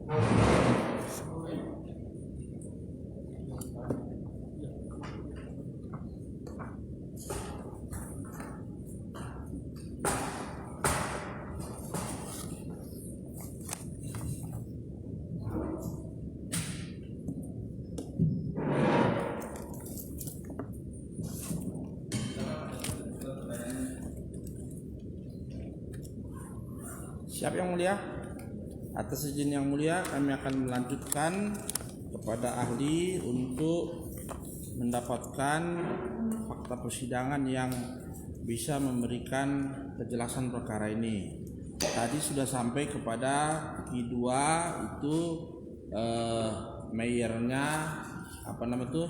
Siap yang mulia? Atas izin yang mulia, kami akan melanjutkan kepada ahli untuk mendapatkan fakta persidangan yang bisa memberikan kejelasan perkara ini. Tadi sudah sampai kepada Q2 itu mayernya apa namanya itu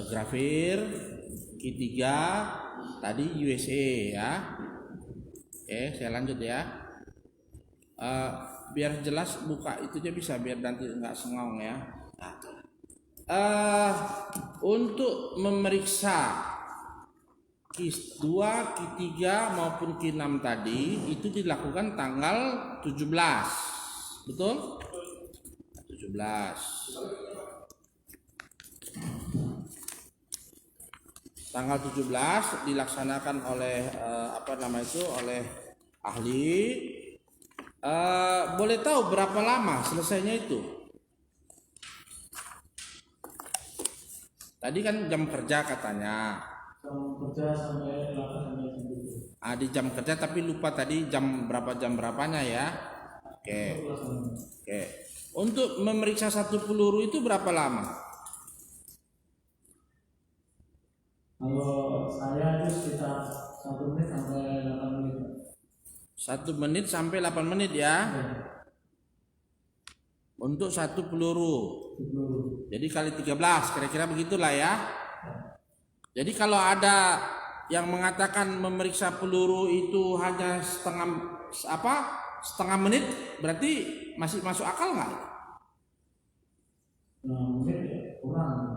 grafir, Q3 tadi USA ya. Oke, saya lanjut ya. Biar jelas buka itu aja bisa, biar nanti nggak sengong ya. Untuk memeriksa Q2, Q3 maupun Q6 tadi itu dilakukan tanggal 17, betul? 17. Tanggal 17 dilaksanakan oleh oleh ahli. Boleh tahu berapa lama selesainya itu? Tadi kan jam kerja katanya. Jam kerja sampai 8 di jam kerja, tapi lupa tadi jam berapanya ya. Oke. Untuk memeriksa satu peluru itu berapa lama? Kalau saya itu sekitar 1 menit sampai 8 menit. 1 menit sampai 8 menit ya. Untuk satu peluru. Jadi kali 13 kira-kira begitulah ya. Jadi kalau ada yang mengatakan memeriksa peluru itu hanya setengah menit, berarti masih masuk akal nggak? Mungkin kurang.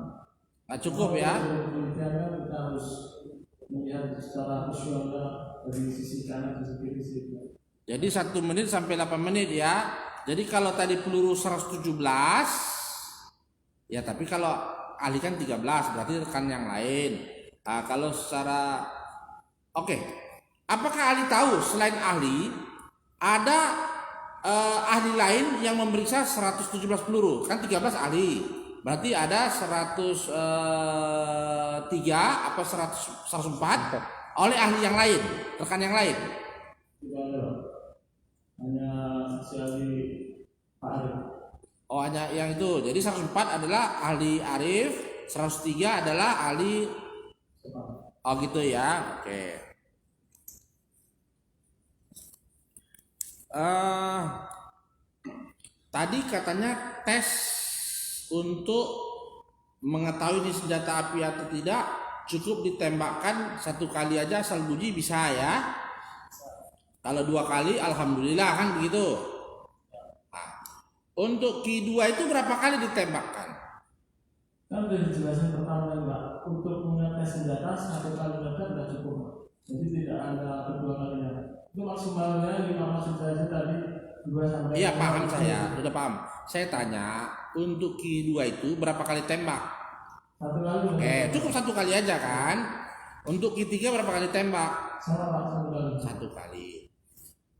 Nggak cukup ya. Kita harus melihat secara visual dari sisi kanan dan sisi kiri. Jadi 1 menit sampai 8 menit ya. Jadi kalau tadi peluru 117 ya, tapi kalau ahli kan 13 berarti rekan yang lain. Kalau secara apakah ahli tahu selain ahli ada ahli lain yang memeriksa 117 peluru? Kan 13 ahli. Berarti ada 103 apa 104 oleh ahli yang lain, rekan yang lain. Tidak ada. Hanya saksi ahli Pak Arif. Oh, hanya yang itu. Jadi 104 adalah ahli Arif, 103 adalah ahli gitu ya. Oke. Tadi katanya tes untuk mengetahui ini senjata api atau tidak cukup ditembakkan 1 kali aja asal bunyi bisa ya. Kalau 2 kali alhamdulillah kan begitu. Untuk Q2 itu berapa kali ditembakkan? Kan udah dijelasin pertama Mbak, untuk mengetes senjata 1 kali ledak sudah cukup. Jadi tidak ada kedua kalinya. Itu maksimalnya 5 maksud saya tadi 2 sampai. Iya paham saya, sudah paham. Saya tanya untuk Q2 itu berapa kali tembak? 1 kali. Cukup 1 kali aja kan? Untuk Q3 berapa kali tembak? Sama Pak, 1 kali. 1 kali.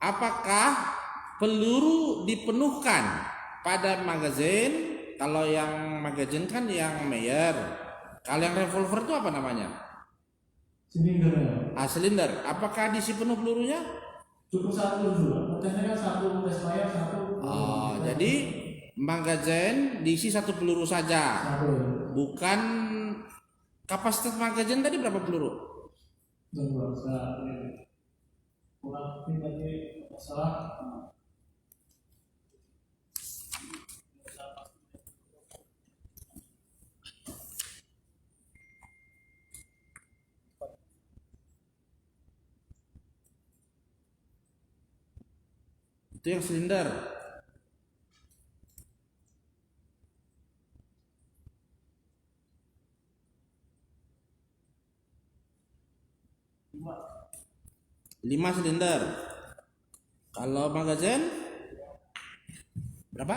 Apakah peluru dipenuhkan pada magazin? Kalau yang magazin kan yang Mayer. Kalau yang revolver itu apa namanya? Silinder. Silinder. Apakah diisi penuh pelurunya? Cukup 1 dulu. Pertanyaannya 1 tes Mayer, 1. Jadi magazin diisi 1 peluru saja. 1. Bukan kapasitas magazin tadi berapa peluru? Tunggu, saya kurang tadi masalah. Itu yang silinder. Lima silinder. Kalau magazin berapa?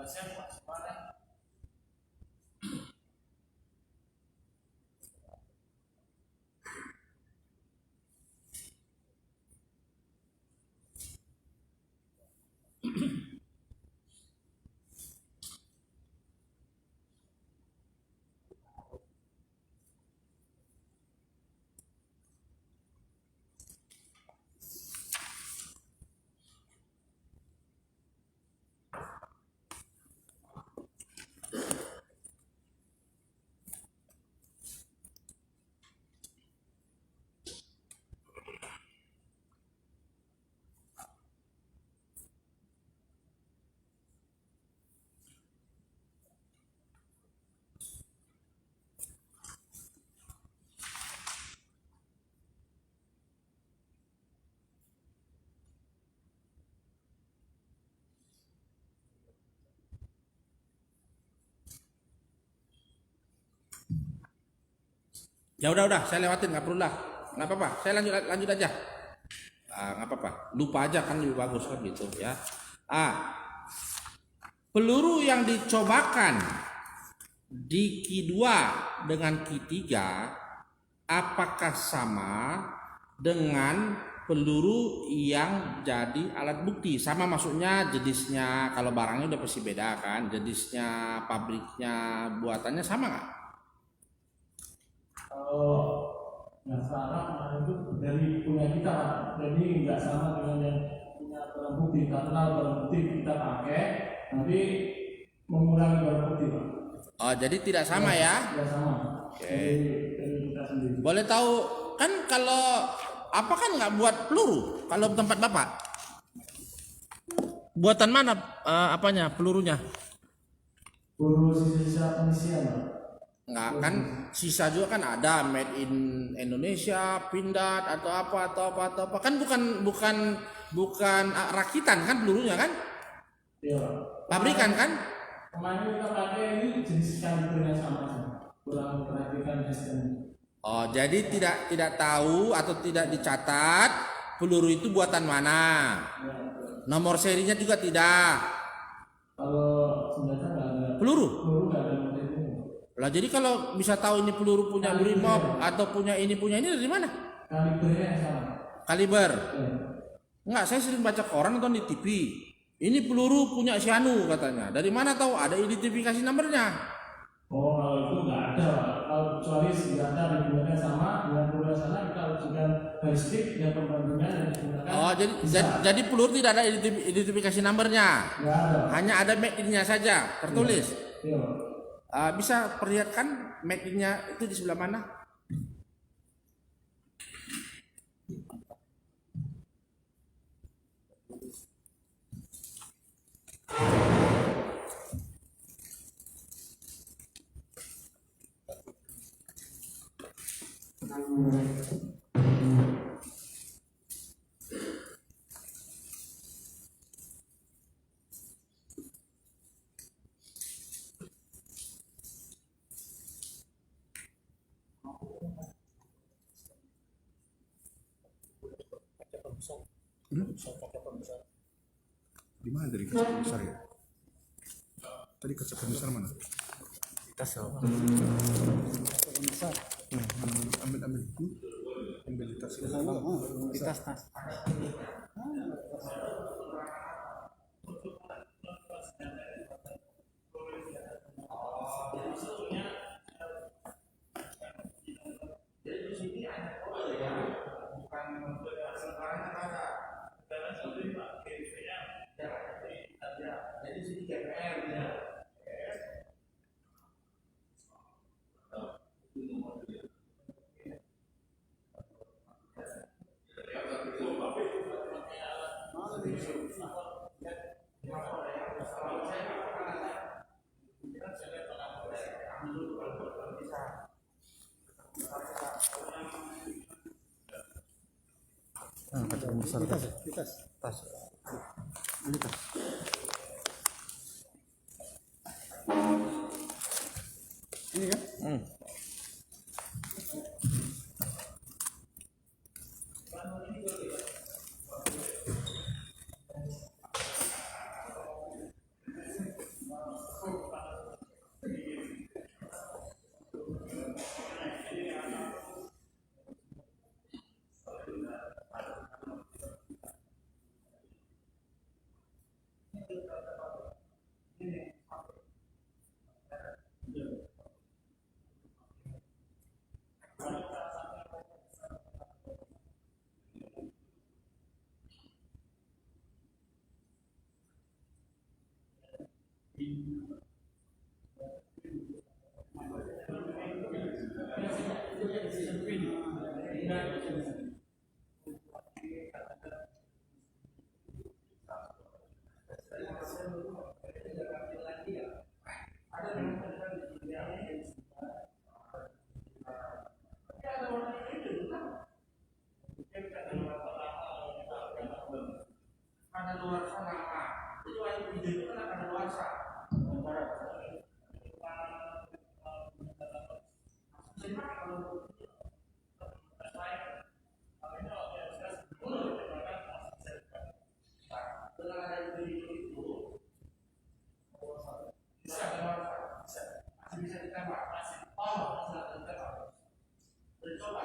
siap Pak Sumara. Ya udah, saya lewatin, nggak perlu lah, nggak apa-apa. Saya lanjut aja. Nggak apa-apa, lupa aja kan lebih bagus kan gitu ya. Peluru yang dicobakan di Ki 2 dengan Ki 3 apakah sama dengan peluru yang jadi alat bukti? Sama maksudnya jenisnya, kalau barangnya udah pasti beda kan, jenisnya, pabriknya, buatannya sama nggak? Kalau yang salah itu dari punya kita Pak, jadi nggak sama dengan yang punya barang bukti. Karena kalau barang bukti kita pakai, nanti mengurangi barang bukti Pak. Oh, jadi tidak sama ya? Tidak sama. Oke. Dari kita sendiri. Boleh tahu kan kalau apa kan nggak buat peluru? Kalau tempat Bapak buatan mana apanya pelurunya? Peluru sisa pengisian Pak. Nggak kan, sisa juga kan ada made in Indonesia, Pindad atau apa kan bukan rakitan kan pelurunya kan? Iya. Pabrikan kan? Kemarin kita pakai ini jenis kalibernya sama sih. Kurang perhatikan hasilnya. Oh, jadi tidak tahu atau tidak dicatat peluru itu buatan mana? Ya. Nomor serinya juga tidak. Kalau senjata nggak ada. Peluru? Peluru nggak ada modelnya. Lah jadi kalau bisa tahu ini peluru punya Brimob atau punya ini dari mana? Kalibernya yang sama. Kaliber. Ya. Enggak, saya sering baca koran atau di TV. Ini peluru punya si Anu katanya. Dari mana tahu? Ada identifikasi nomornya. Oh, kalau itu nggak ada Pak. Kalau kecuali senjata digunakan sama dengan peluru sana, kita ujikan ballistik yang pembantunya yang digunakan. Oh, jadi peluru tidak ada identifikasi nomornya. Nggak ada. Hanya ada made in-nya saja tertulis. Iya. Bisa perlihatkan made in-nya itu di sebelah mana? Di mana dari kaca pembesar ya? Tadi kaca pembesar mana? Tas ya. Ambil ambil di tas. Di tas. Kaca pembesar. Di tas. Tas. Ini tas. Ini kan? Ada luar sana, itu wajib itu kan ada luar sana. Bisa ditembak, oh, bisa ditembak. Coba,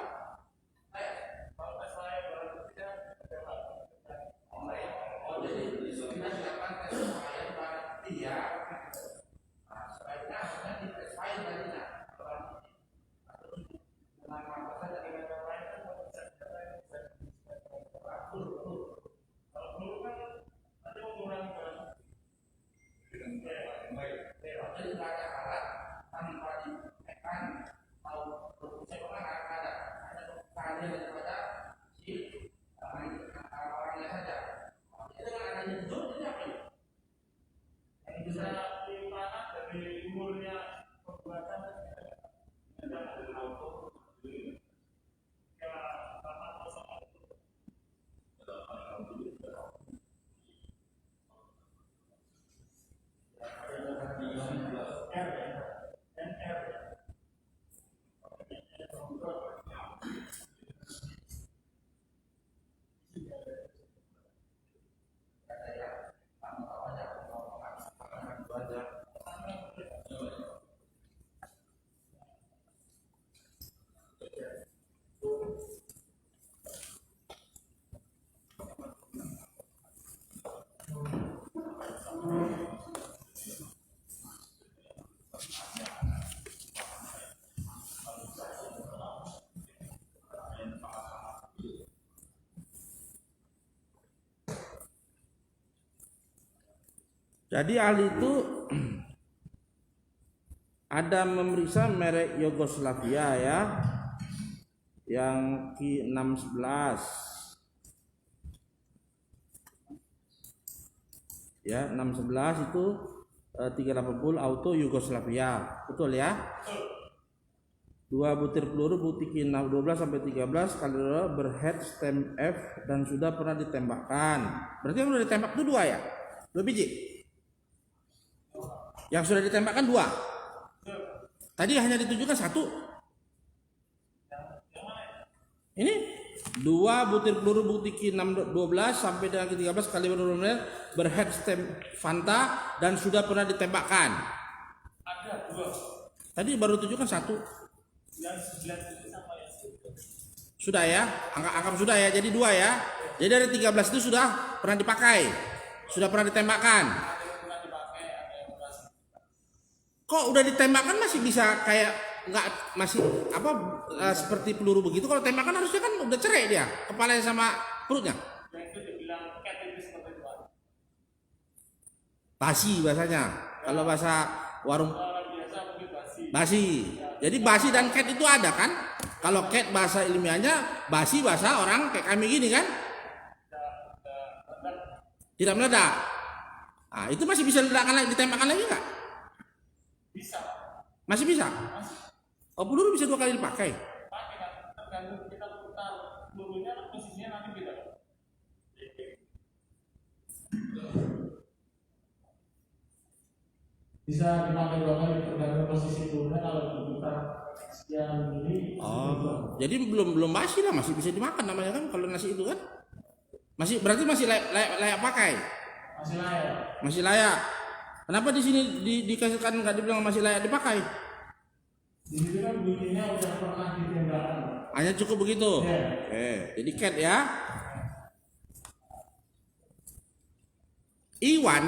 kalau saya baru tidak ditembak. Oh, jadi kita silakan tes file berarti ya. Nah, sebaiknya harusnya di tes file tadinya. Nama apa saja dengan yang lain kan bisa kalau dulu kan ada mengurangi jadi nggak ada alat tanpa ditekan tahu produksi orang ada keahlian daripada si orangnya saja. Jadi dengan adanya itu jadi apa ya? Yang bisa dimana dari umurnya perbuatan dan auto ya apa masalah Jadi ahli itu ada memeriksa merek Yugoslavia ya, yang Ki611 ya, 611 itu 380 auto Yugoslavia, betul ya? 2 butir peluru bukti Ki12 sampai 13 kali berhead stem F dan sudah pernah ditembakkan. Berarti yang sudah ditembak itu 2 ya? 2 biji? Yang sudah ditembakkan 2. Tadi hanya ditunjukkan 1. Ini 2 butir peluru bukti Ki612 sampai dengan Ki13 kali berhead stem Fanta dan sudah pernah ditembakkan. Ada 2. Tadi baru tunjukkan 1. Yang 9 itu sama yang 10. Sudah ya, anggap sudah ya. Jadi 2 ya. Jadi dari 13 itu sudah pernah dipakai, sudah pernah ditembakkan. Kok udah ditembakkan masih bisa kayak nggak masih apa seperti peluru begitu? Kalau tembakan harusnya kan udah cerai dia kepalanya sama perutnya. Yang itu dibilang cat itu seperti itu. Basi bahasanya. Kalau bahasa warung Orang biasa mungkin basi. basi. Jadi basi dan cat itu ada kan? Kalau cat bahasa ilmiahnya, basi bahasa orang kayak kami gini kan? Tidak meledak. Nah, itu masih bisa ditembakkan lagi nggak? Bisa. Masih bisa? Masih. Oh, peluru bisa 2 kali dipakai. Pakai kan tergantung kita putar pelurunya kan posisinya nanti beda. Bisa dipakai 2 kali tergantung posisi pelurunya kalau diputar sekian ini. Oh, jadi belum basi lah, masih bisa dimakan namanya kan kalau nasi itu kan? Masih berarti masih layak pakai. Masih layak. Masih layak. Kenapa di sini dikasihkan nggak dibilang masih layak dipakai? Di sini kan bunyinya udah pernah ditembakkan. Hanya cukup begitu. Ya. Oke, jadi cat ya. Iwan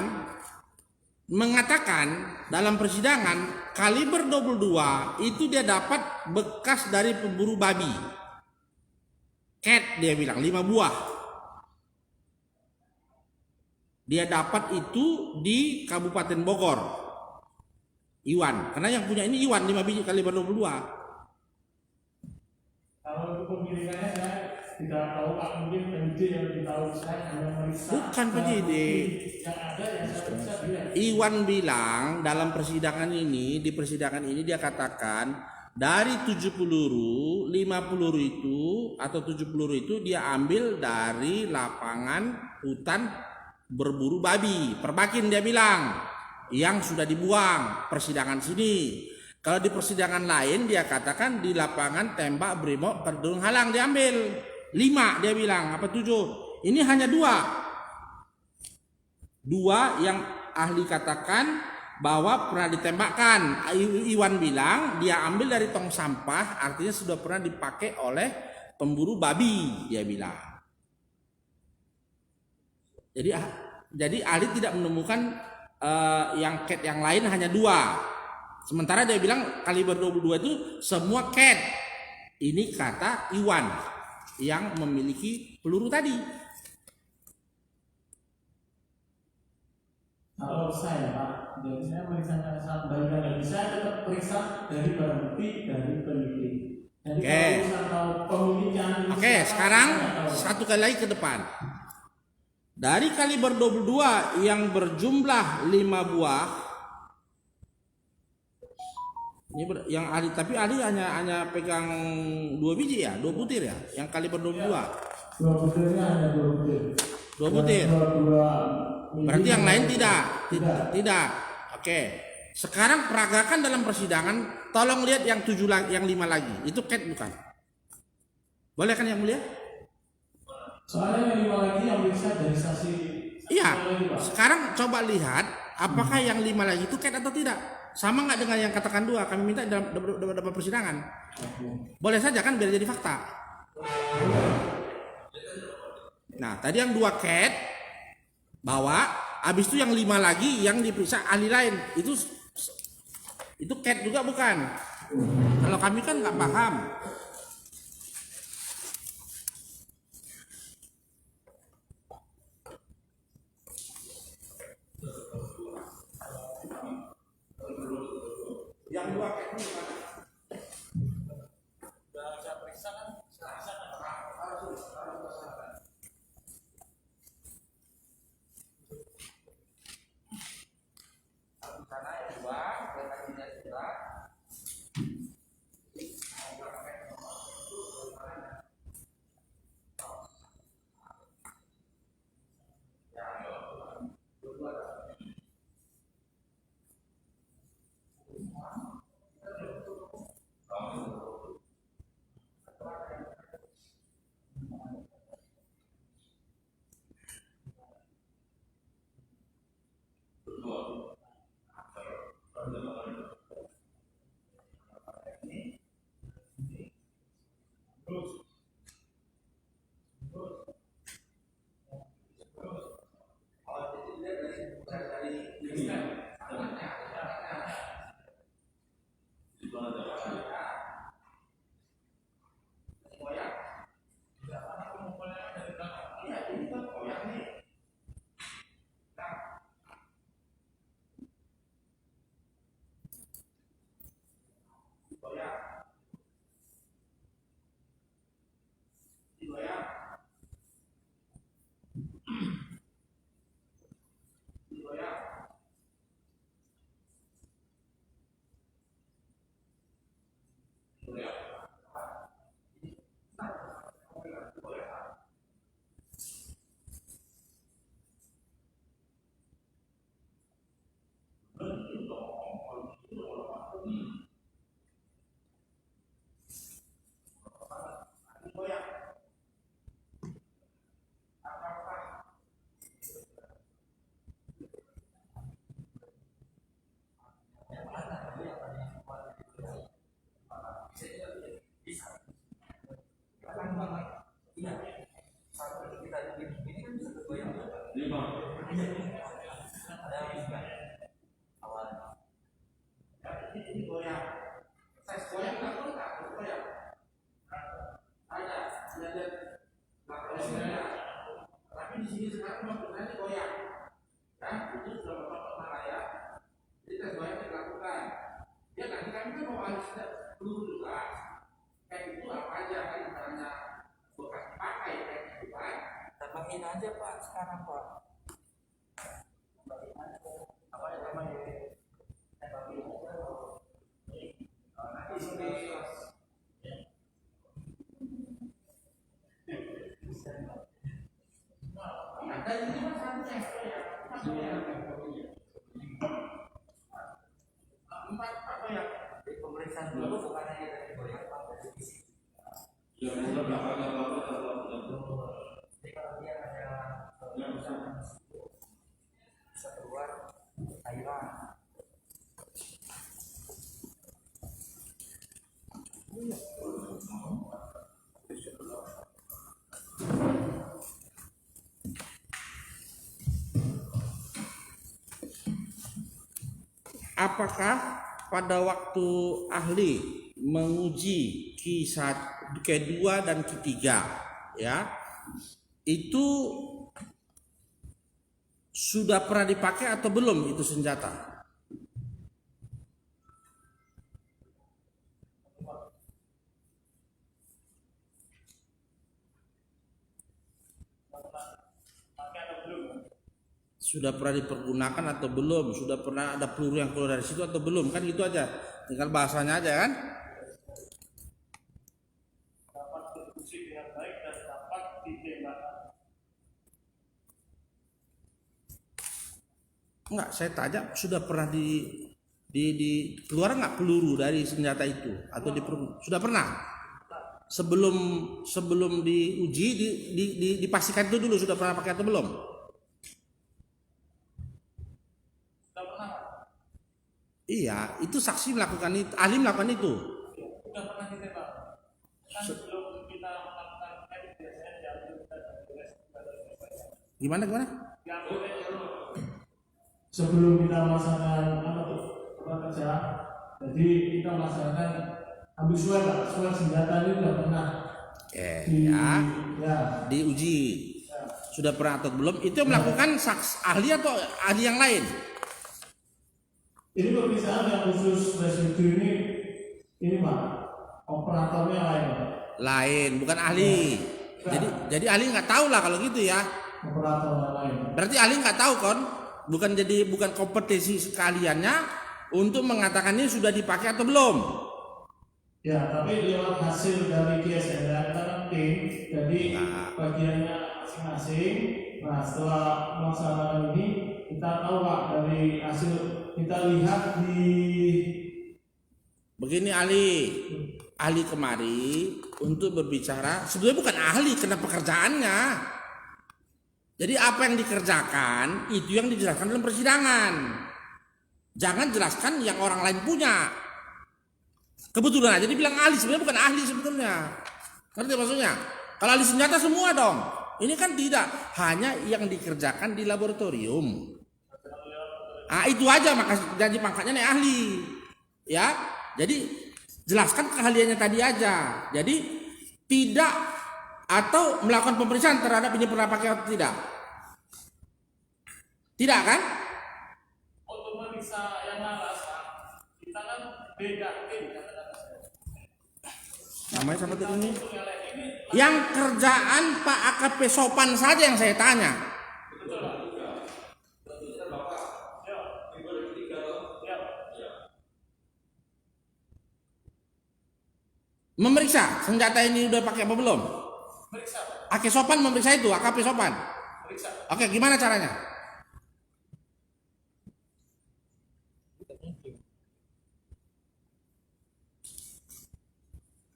mengatakan dalam persidangan kaliber 22 itu dia dapat bekas dari pemburu babi. Cat dia bilang 5 buah. Dia dapat itu di Kabupaten Bogor. Iwan. Karena yang punya ini Iwan 5 biji kaliber 22. Kalau untuk pemilikannya saya tidak tahu, Pak, mungkin penyidik yang lebih tahu. Saya hanya meriksa. Bukan penyidik. Yang ada yang saya bisa lihat. Iwan bilang dalam persidangan ini, di persidangan ini dia katakan dari 7 peluru, 5 peluru itu atau 7 peluru itu dia ambil dari lapangan hutan berburu babi. Perbakin dia bilang yang sudah dibuang persidangan sini. Kalau di persidangan lain dia katakan di lapangan tembak Brimob Kedung Halang diambil 5 dia bilang apa 7. Ini hanya 2 yang ahli katakan bahwa pernah ditembakkan. Iwan bilang dia ambil dari tong sampah, artinya sudah pernah dipakai oleh pemburu babi dia bilang. Jadi ahli tidak menemukan yang cat yang lain hanya 2. Sementara dia bilang kaliber 22 itu semua cat. Ini kata Iwan yang memiliki peluru tadi. Kalau saya, Pak, jadi saya meriksakan saat balikan lagi, saya tetap periksa dari barang bukti dari penyidik. Jadi Oke. kalau pemiliknya Oke, sekarang satu kali lagi ke depan. Dari kaliber 22 yang berjumlah 5 buah. Ini yang ahli, tapi ahli hanya pegang 2 biji ya, 2 butir ya, yang kaliber 22. 2 butirnya hanya 2 butir. 2 butir. Berarti yang lain tidak. Oke. Sekarang peragakan dalam persidangan, tolong lihat yang 7 yang 5 lagi. Itu cat bukan? Boleh kan yang mulia? Soalnya yang 5 lagi yang bisa dari saksi. Iya. Sekarang coba lihat apakah yang 5 lagi itu cat atau tidak. Sama nggak dengan yang katakan 2? Kami minta dalam persidangan. Boleh saja kan biar jadi fakta. Nah, tadi yang 2 cat bawa, habis itu yang 5 lagi yang diperiksa ahli lain. Itu cat juga bukan? Kalau kami kan nggak paham. Yang 2 cat ini gimana? Saya periksa kan? Karena yang 2 lokasinya sudah tapi di sini sekarang maksudnya goyang, kan? Itu sudah bapak marah ya. Jadi tes goyang dilakukan. aja Pak sekarang Pak. Pemeriksaan dulu bukan hanya dari bisa keluar cairan. Apakah pada waktu ahli menguji Q1, Q2 dan Q3 ya, itu sudah pernah dipakai atau belum itu senjata? Sudah pernah dipergunakan atau belum? Sudah pernah ada peluru yang keluar dari situ atau belum? Kan gitu aja. Tinggal bahasanya aja kan? Dapat berfungsi dengan baik dan dapat ditembakkan. Enggak, saya tanya sudah pernah di keluar nggak peluru dari senjata itu atau sudah pernah? Sebelum diuji dipastikan itu dulu sudah pernah pakai atau belum? Iya, itu saksi melakukan itu, ahli melakukan itu. Sudah pernah ditembak. Kan sebelum kita melakukan edit biasanya diambil Gimana? diambil sebelum kita melaksanakan kerja. Jadi kita melaksanakan ambil swab senjata ini sudah pernah diuji. Sudah pernah atau belum? Itu yang melakukan ahli atau ahli yang lain? Ini pemeriksaan yang khusus residu ini Pak, operatornya lain. Lain, bukan ahli. Jadi ahli nggak tahu lah kalau gitu ya. Operatornya lain. Berarti ahli nggak tahu kan? Bukan kompetensi sekaliannya untuk mengatakan ini sudah dipakai atau belum. Ya, tapi lewat hasil dari GSN kita kan tim, jadi bagiannya masing-masing. Nah, setelah melaksanakan ini kita tahu Pak dari hasil kita lihat di begini ahli kemari untuk berbicara sebetulnya bukan ahli kena pekerjaannya. Jadi apa yang dikerjakan itu yang dijelaskan dalam persidangan. Jangan jelaskan yang orang lain punya. Kebetulan aja dibilang ahli, sebenarnya bukan ahli sebetulnya. Ngerti maksudnya? Kalau ahli senjata semua dong. Ini kan tidak, hanya yang dikerjakan di laboratorium. Ah itu aja maka janji pangkatnya nih ahli, ya. Jadi jelaskan keahliannya tadi aja. Jadi tidak atau melakukan pemeriksaan terhadap ini pernah pakai atau tidak? Tidak kan? Untuk memeriksa yang alasan kita kan beda tim. Namanya sama tim ini. Yang kerjaan Pak AKP Sopan saja yang saya tanya. Memeriksa senjata ini udah pakai apa belum? Meriksa. AKP Sopan memeriksa itu, AKP Sopan. Meriksa. Oke, gimana caranya?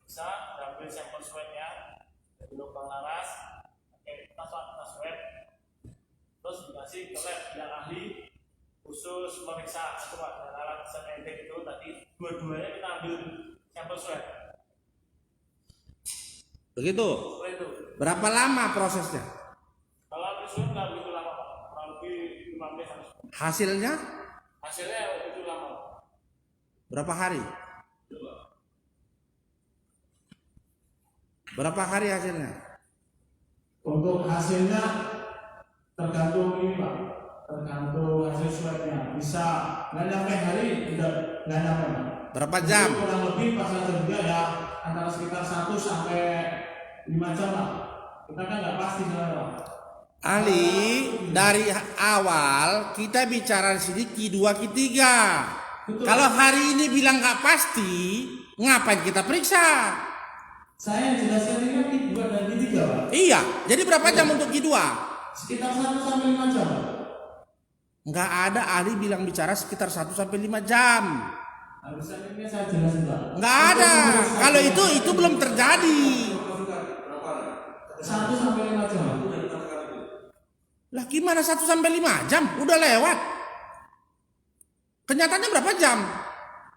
Bisa ambil sampel swabnya dari lubang laras, kita swab, terus dikasih ke lab yang ahli khusus memeriksa coba dengan alat sampling itu tadi dua-duanya kita ambil sampel swab. Begitu. Itu. Berapa lama prosesnya? Kalau ambil swab nggak begitu lama, kurang lebih 15 sampai 10. Hasilnya Hasilnya itu lama. berapa hari? Berapa hari hasilnya? Untuk hasilnya tergantung ini Pak, tergantung hasil swabnya. Bisa nggak nyampe hari, nggak nyampe Pak. Berapa jam? Jadi kurang lebih pas hasil juga ya antara sekitar 1 sampai 5 jam Pak. Kita kan nggak pasti sebenarnya Pak. Ali, dari awal kita bicara di sini Q2 Q3. Kalau hari ini bilang nggak pasti, ngapain kita periksa? Saya jelaskan ini kan Q2 dan Q3 Pak. Iya, jadi berapa jam untuk Q2? Sekitar 1 sampai 5 jam Pak. Nggak ada ahli bilang bicara sekitar 1 sampai 5 jam. Harusnya ini saya jelasin Pak. Nggak ada. Kalau itu belum terjadi. 1 sampai 5 jam. Lah gimana 1 sampai 5 jam? Udah lewat. Kenyataannya berapa jam?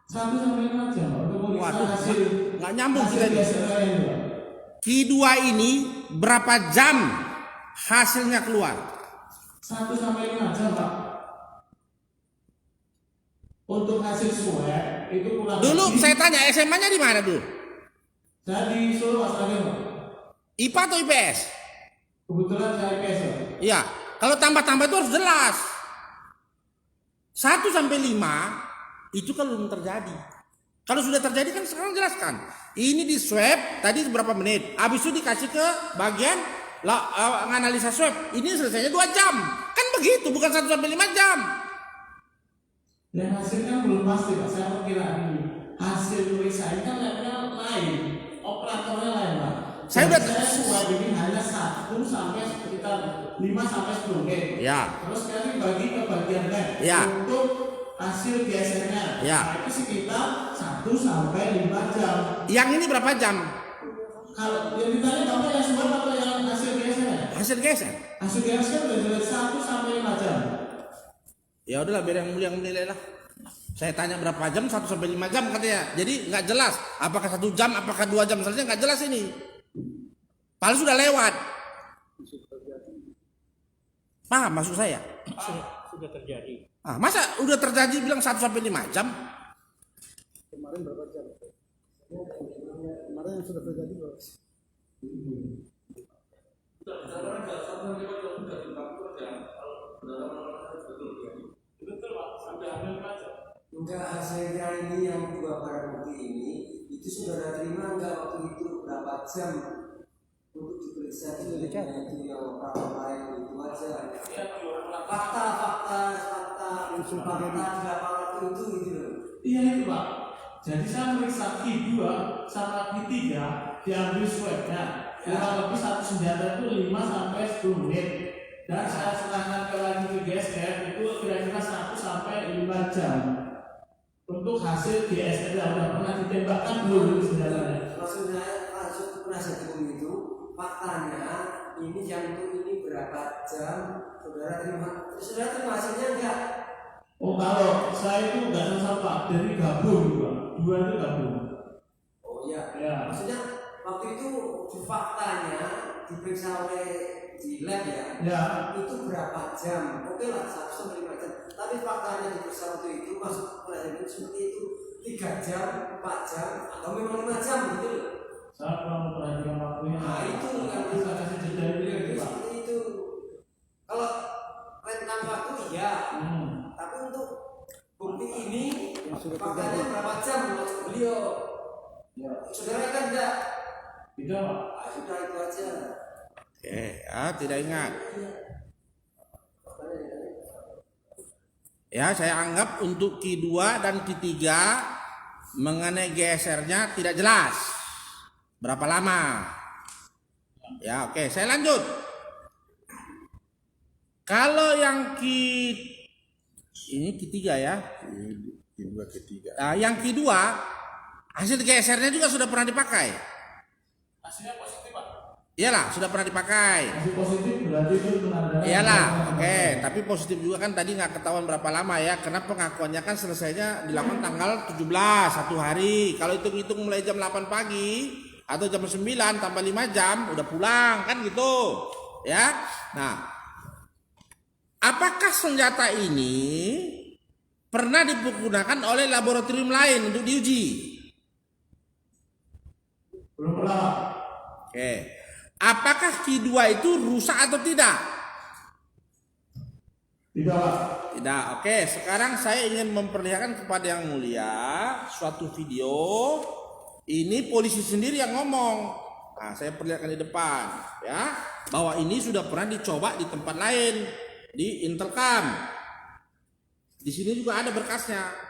1 sampai 5 jam Pak. Untuk memeriksa Waduh, hasil nggak nyambung hasil kita ini. gesekan ini Pak. Q2 ini berapa jam hasilnya keluar? 1 sampai 5 jam Pak. Untuk hasil swab itu kurang Dulu lebih- saya tanya SMA-nya di mana dulu? saya di Solo Mas Ragen Pak. IPA atau IPS? Kebetulan saya IPS Pak. Iya, kalau tambah-tambah itu harus jelas. 1 sampai 5 itu kalau belum terjadi. Kalau sudah terjadi kan sekarang jelaskan. Ini di swab tadi berapa menit. Habis itu dikasih ke bagian analisa swab. Ini selesainya 2 jam. Kan begitu, bukan 1 sampai 5 jam. Dan hasilnya belum pasti Pak. Saya perkiraan ini hasil pemeriksaan kan labnya lain, operatornya lain Pak. Saya Dan udah- saya swab ini hanya 1 sampai sekitar 5 sampai 10 menit. Ya. Terus kalian bagi ke bagian lab Ya. untuk hasil gesernya. Ya. Nah, itu sekitar 1 sampai 5 jam. Yang ini berapa jam? Kalau yang ditanya Bapak yang swab atau yang hasil gesernya? Hasil geser. Hasil geser udah jelas 1 sampai 5 jam. Ya udahlah biar yang mulia yang menilai lah. Saya tanya berapa jam, 1 sampai 5 jam katanya. Jadi nggak jelas apakah 1 jam, apakah 2 jam selesai, nggak jelas ini. Padahal sudah lewat. Paham maksud saya? Sudah terjadi. Ah, masa udah terjadi bilang 1 sampai 5 jam? Kemarin berapa jam? Kemarin yang sudah terjadi berapa? Betul Pak, sampai hampir 5 jam. Enggak, hasilnya ini yang 2 barang bukti ini itu saudara terima enggak waktu itu berapa jam untuk diperiksa itu itu yang orang lain itu aja. Fakta di lapangan itu gitu loh. Iya itu Pak. Jadi saya meriksa Q2 sama Q3 diambil swabnya. Kurang lebih satu senjata itu 5 sampai 10 menit. Dan saya serahkan ke lagi ke GSR itu kira-kira 1 sampai 5 jam. Untuk hasil GSR yang udah pernah ditembakkan belum itu senjatanya. Maksudnya maksud penasihat hukum itu faktanya ini yang itu ini berapa jam saudara terima hasilnya enggak? Oh kalau saya itu nggak sama Pak, dari gabung Pak. 2 itu gabung. Oh iya. Ya. Maksudnya waktu itu di faktanya diperiksa oleh di lab ya. Ya. Itu berapa jam? Oke lah 1 sampai 5 jam. Tapi faktanya diperiksa waktu itu masuk pelajaran seperti itu 3 jam, 4 jam atau memang 5 jam gitu loh. Saya kurang memperhatikan waktunya. Nah itu yang bisa kasih jeda itu Pak. seperti itu. Kalau rentang waktu iya. Tapi untuk bukti ini faktanya berapa jam menurut beliau? Ya. Saudara kan enggak? Tidak Pak. Ah, sudah itu aja. Oke, tidak ingat. Ya, saya anggap untuk Q2 dan Q3 mengenai GSR-nya tidak jelas. Berapa lama? Ya, oke, saya lanjut. Kalau yang ini Q3 ya. Q2 ketiga. Nah, yang Q2 hasil GSR-nya juga sudah pernah dipakai. Hasilnya positif Pak. Iyalah, sudah pernah dipakai. Hasil positif berarti itu penandanan. Iyalah, oke. Tapi positif juga kan tadi nggak ketahuan berapa lama ya, karena pengakuannya kan selesainya dilakukan tanggal 17, 1 hari. Kalau hitung-hitung mulai jam 8 pagi atau jam 9 tambah 5 jam udah pulang kan gitu, ya. Nah, apakah senjata ini pernah digunakan oleh laboratorium lain untuk diuji? Belum pernah Pak. Oke. Apakah Q2 itu rusak atau tidak? Tidak Pak. Tidak. Oke, sekarang saya ingin memperlihatkan kepada yang mulia suatu video. Ini polisi sendiri yang ngomong. Nah, saya perlihatkan di depan ya bahwa ini sudah pernah dicoba di tempat lain di Intelcam. Di sini juga ada berkasnya.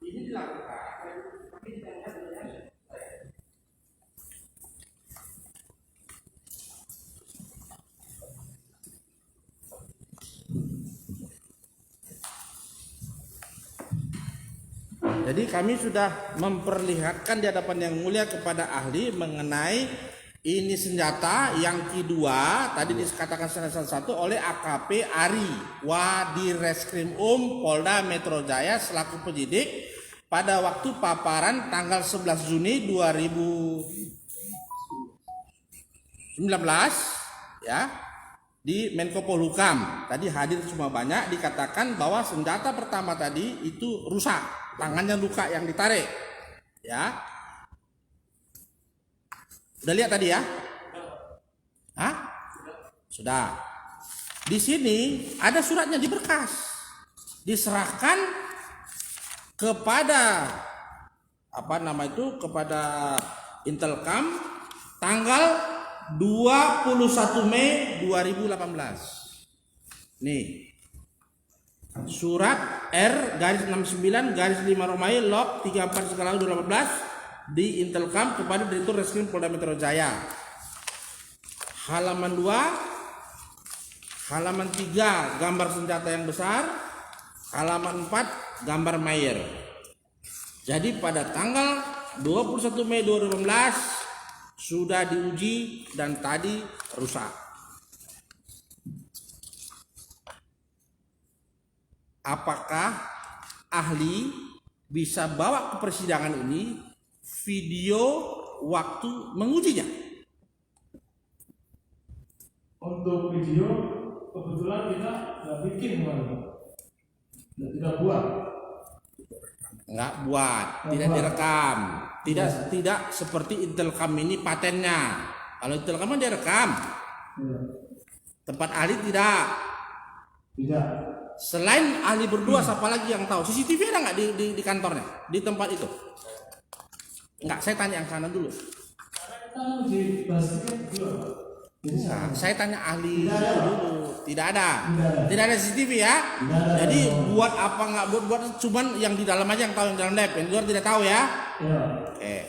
Ini dilakukan. Jadi kami sudah memperlihatkan di hadapan yang mulia kepada ahli mengenai ini senjata yang kedua tadi dikatakan salah satu oleh AKP Ari Wadireskrim Polda Metro Jaya selaku penyidik pada waktu paparan tanggal 11 Juni 2019 ya di Menko Polhukam. Tadi hadir semua banyak, dikatakan bahwa senjata pertama tadi itu rusak, tangannya luka yang ditarik. Ya. Udah lihat tadi ya? Hah? Sudah. Di sini ada suratnya di berkas. Diserahkan kepada kepada Intelkam tanggal 21 Mei 2018. Nih. Surat R-69-5 Romawi log 34/2018 di Intelkam kepada Direktur Reskrim Polda Metro Jaya. Halaman 2, halaman 3 gambar senjata yang besar, halaman 4 gambar Mayer. Jadi pada tanggal 21 Mei 2018 sudah diuji dan tadi rusak. Apakah ahli bisa bawa ke persidangan ini video waktu mengujinya? Untuk video kebetulan kita nggak bikin kemarin, tidak buat. Nggak buat, tidak direkam, tidak seperti Intelkam ini patennya. Kalau Intelkam kan direkam, tempat ahli tidak. Selain ahli berdua, siapa lagi yang tahu? CCTV ada nggak di kantornya, di tempat itu? Nggak, saya tanya yang sana dulu. Nah, saya tanya ahli dulu. Tidak ada CCTV ya. Jadi buat apa nggak buat cuman yang di dalam aja yang tahu, yang dalam lab, yang luar tidak tahu ya. Oke.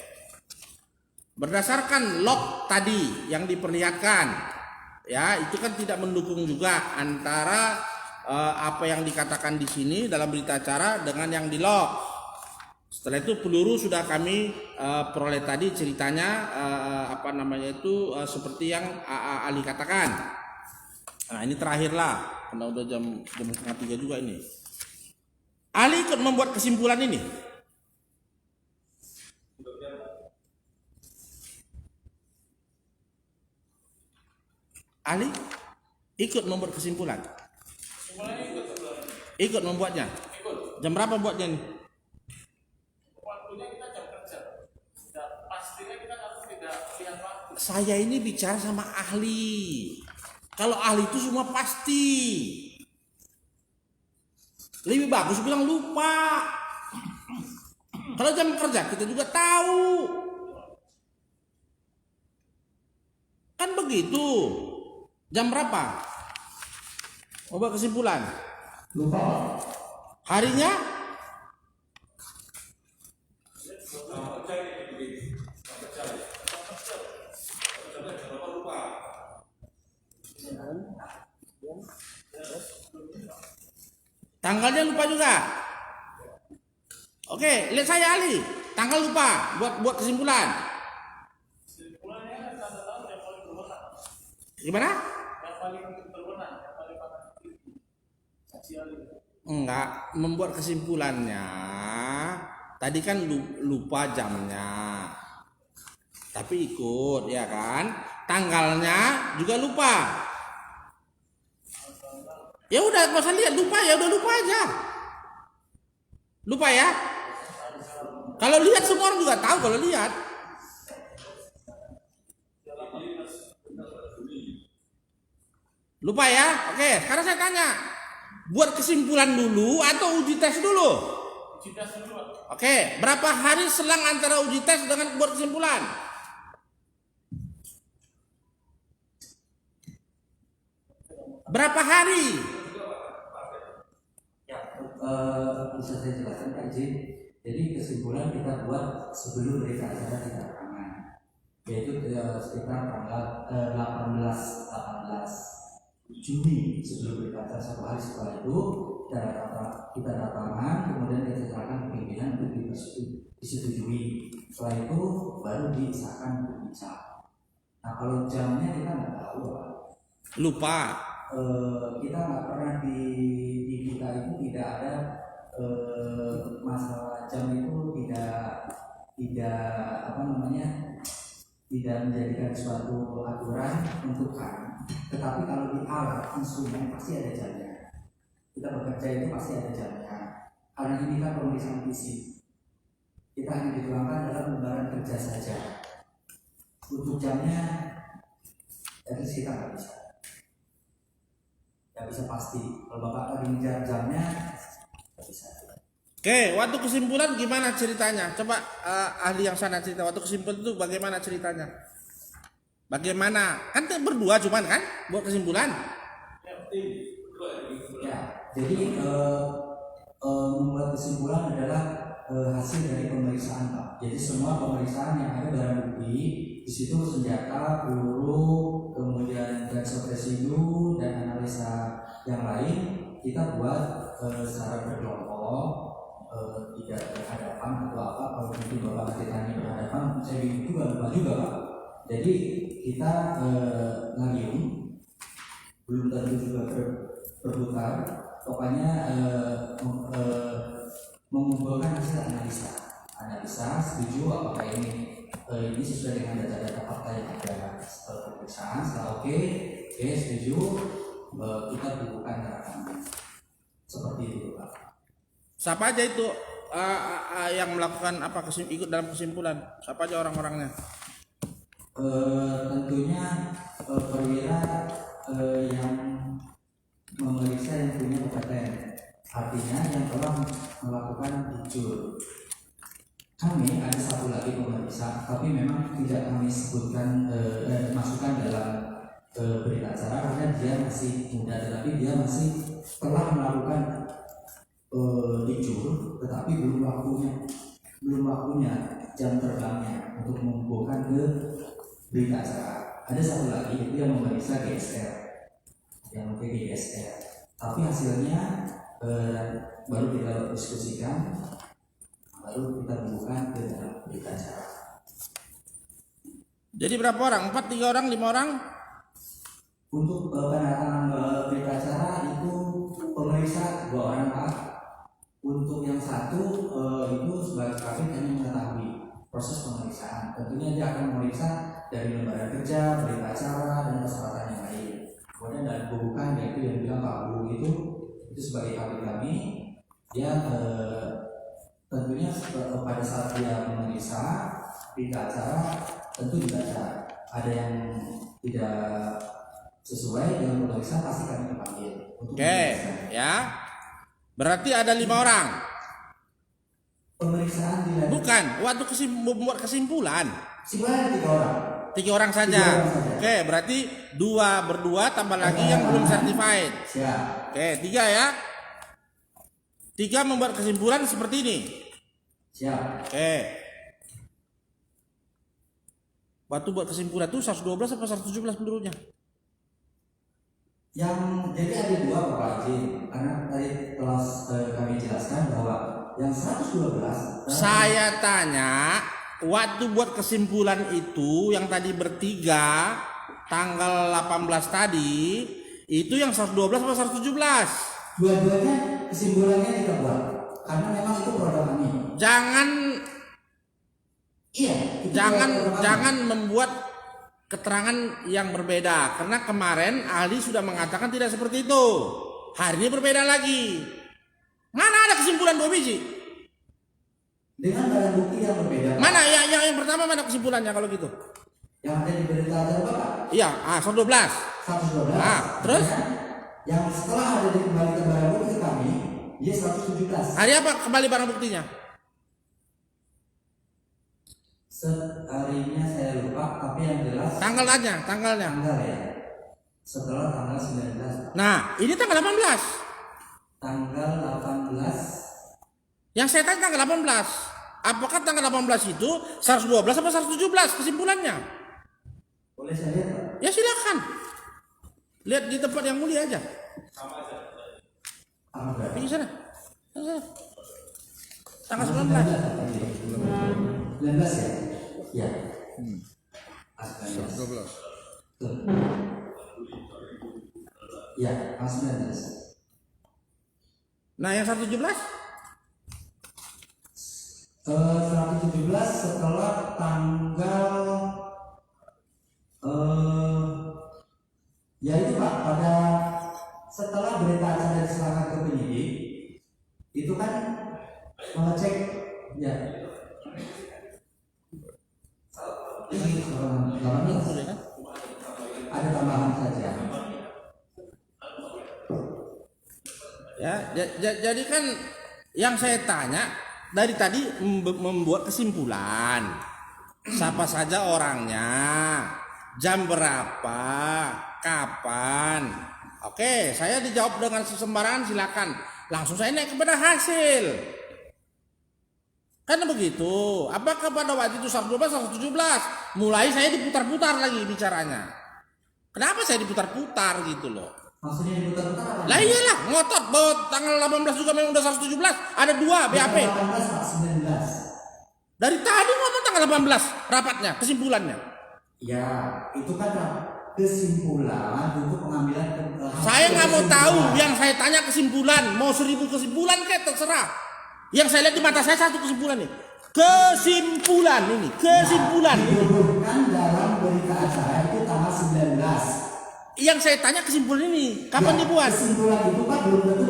Berdasarkan log tadi yang diperlihatkan, ya itu kan tidak mendukung juga antara apa yang dikatakan di sini dalam berita acara dengan yang di log. Setelah itu peluru sudah kami peroleh tadi ceritanya seperti yang Ali katakan. Nah ini terakhirlah karena udah jam 2:30 juga ini. Ali ikut membuat kesimpulan ini. Ali ikut membuat kesimpulan. Ikut membuatnya. Jam berapa buatnya nih? Saya ini bicara sama ahli. Kalau ahli itu semua pasti. Lebih bagus bilang lupa. Kalau jam kerja kita juga tahu. Kan begitu. Jam berapa? Mau buat kesimpulan? Lupa. Harinya? Tanggalnya lupa juga. Oke, lihat saya Ali. Tanggal lupa buat kesimpulan. Gimana? Enggak, membuat kesimpulannya. Tadi kan lupa jamnya. Tapi ikut, ya kan? Tanggalnya juga lupa. Ya udah, nggak usah lihat, lupa ya udah lupa aja. Lupa ya. Kalau lihat semua orang juga tahu kalau lihat. Lupa ya. Oke, sekarang saya tanya. Buat kesimpulan dulu atau uji tes dulu? Uji tes dulu. Oke, berapa hari selang antara uji tes dengan buat kesimpulan? Berapa hari? bisa saya jelaskan Pak izin. Jadi kesimpulan kita buat sebelum berita acara kita rekaman, yaitu sekitar tanggal 18 Juni sebelum berita acara, 1 hari setelah itu kita rekaman, kemudian kita serahkan ke pimpinan untuk disetujui. Setelah itu baru disahkan berbicara. Nah kalau jamnya kita nggak tahu Pak. Lupa. Kita nggak pernah di kita itu tidak ada masalah jam itu tidak apa namanya, tidak menjadikan suatu aturan menentukan. Tetapi kalau di alat instrumen pasti ada jamnya. Kita bekerja itu pasti ada jamnya. Karena ini kan pemeriksaan fisik, kita hanya dituangkan dalam lembaran kerja saja. Untuk jamnya, jadi kita nggak bisa pasti. Kalau Bapak tadi mengejar jamnya, nggak bisa. Oke, waktu kesimpulan gimana ceritanya? Coba ahli yang sana cerita. Waktu kesimpulan itu bagaimana ceritanya? Bagaimana? Kan berdua cuman kan buat kesimpulan. Ya, jadi membuat kesimpulan adalah hasil dari pemeriksaan Pak. Jadi semua pemeriksaan yang ada barang bukti di situ senjata, peluru, kemudian gas residu dan analisa yang lain kita buat secara berkelompok, tidak berhadapan atau apa. Kalau mungkin Bapak nanti tanya berhadapan, saya bingung juga, lupa juga Pak. Jadi kita ngalium, belum tentu juga berputar, pokoknya mengumpulkan hasil analisa setuju apakah ini sesuai dengan data-data fakta yang ada setelah pemeriksaan. Setelah oke setuju, kita bukan rekaman seperti itu Pak. Siapa aja itu yang melakukan apa ikut dalam kesimpulan? Siapa aja orang-orangnya? Tentunya perwira yang memeriksa yang punya kompeten, artinya yang telah melakukan jujur. Kami ada satu lagi pemeriksa, tapi memang tidak kami sebutkan masukkan dalam berita acara karena dia masih muda, tetapi dia masih telah melakukan jujur, tetapi belum waktunya jam terbangnya untuk mengumpulkan ke berita acara. Ada satu lagi itu yang memeriksa GSR, yang GSR, tapi hasilnya baru kita diskusikan, baru kita buka ke dalam berita acara. Jadi berapa orang? 4, 3 orang, 5 orang? Untuk penandatangan berita acara itu pemeriksa 2 orang Pak. Untuk yang satu itu sebagai kami hanya mengetahui proses pemeriksaan. Tentunya dia akan memeriksa dari lembaga kerja, berita acara, dan persyaratan yang lain. Kemudian dari bukan yaitu yang bilang Pak Guru itu sebagai kami dia tentunya pada saat dia memeriksa berita acara tentu juga ada yang tidak sesuai dengan pemeriksaan, pasti kami panggil. Oke, ya. Berarti ada 5 orang. Pemeriksaan dilakukan. Bukan, waktu membuat kesimpulan. Sebenarnya 3 orang. 3 orang saja. Oke, berarti 2 berdua tambah lagi yang belum certified. Siap. Oke, 3 ya. 3 membuat kesimpulan seperti ini. Siap. Oke. Waktu buat kesimpulan itu 112 atau 117 pelurunya? Yang jadi ada 2 Bapak Haji, karena tadi telah kami jelaskan bahwa yang 112 saya tanya waktu buat kesimpulan itu yang tadi bertiga tanggal 18 tadi itu yang 112 atau 117? Dua-duanya kesimpulannya kita buat karena memang itu produk kami. Jangan membuat keterangan yang berbeda karena kemarin ahli sudah mengatakan tidak seperti itu. Hari ini berbeda lagi. Mana ada kesimpulan 2 biji? Dengan barang bukti yang berbeda. Mana yang pertama mana kesimpulannya kalau gitu? Yang ada di berita acara Bapak? Iya, 112. 112. Terus? Yang setelah ada dikembalikan barang bukti ke kami, dia 117. Hari apa kembali barang buktinya? Harinya saya lupa, tapi yang jelas Tanggalnya. tanggal ya. Setelah tanggal 19. Nah, ini tanggal 18. Tanggal 18 Yang saya tanya tanggal 18. Apakah tanggal 18 itu 112 atau 117 kesimpulannya? Boleh saya lihat Pak? Ya silakan. Lihat di tempat yang mulia aja. Tanggal berapa? Pergi sana. Tanggal 19. 19 ya? Ya. 19. 12. Betul. Ya, tanggal 19. Nah, yang 117? 117 setelah tanggal ya itu Pak, pada setelah berita acara diserahkan ke penyidik itu kan mengecek ya ini 18 ada tambahan saja. Ya, jadi kan yang saya tanya dari tadi membuat kesimpulan siapa saja orangnya, jam berapa, kapan. Oke, saya dijawab dengan sembarangan silakan. Langsung saya naik kepada hasil. Kan begitu. Apakah pada waktu itu 112 atau 117? Mulai saya diputar-putar lagi bicaranya. Kenapa saya diputar-putar gitu loh? Maksudnya diputar-putar apa? Lah iyalah, ngotot bahwa tanggal 18 juga memang udah 117. Ada 2 BAP. 18 Pak, 19. Dari tadi ngomong tanggal 18 rapatnya, kesimpulannya. Ya, itu kan kesimpulan untuk pengambilan Saya nggak mau tahu, yang saya tanya kesimpulan, mau 1000 kesimpulan kayak terserah. Yang saya lihat di mata saya satu kesimpulan nih. Kesimpulan ini, kesimpulan. Didudukkan dalam berita acara itu tanggal 19. Yang saya tanya kesimpulan ini, kapan Ya, dibuat? kesimpulan itu kan belum tentu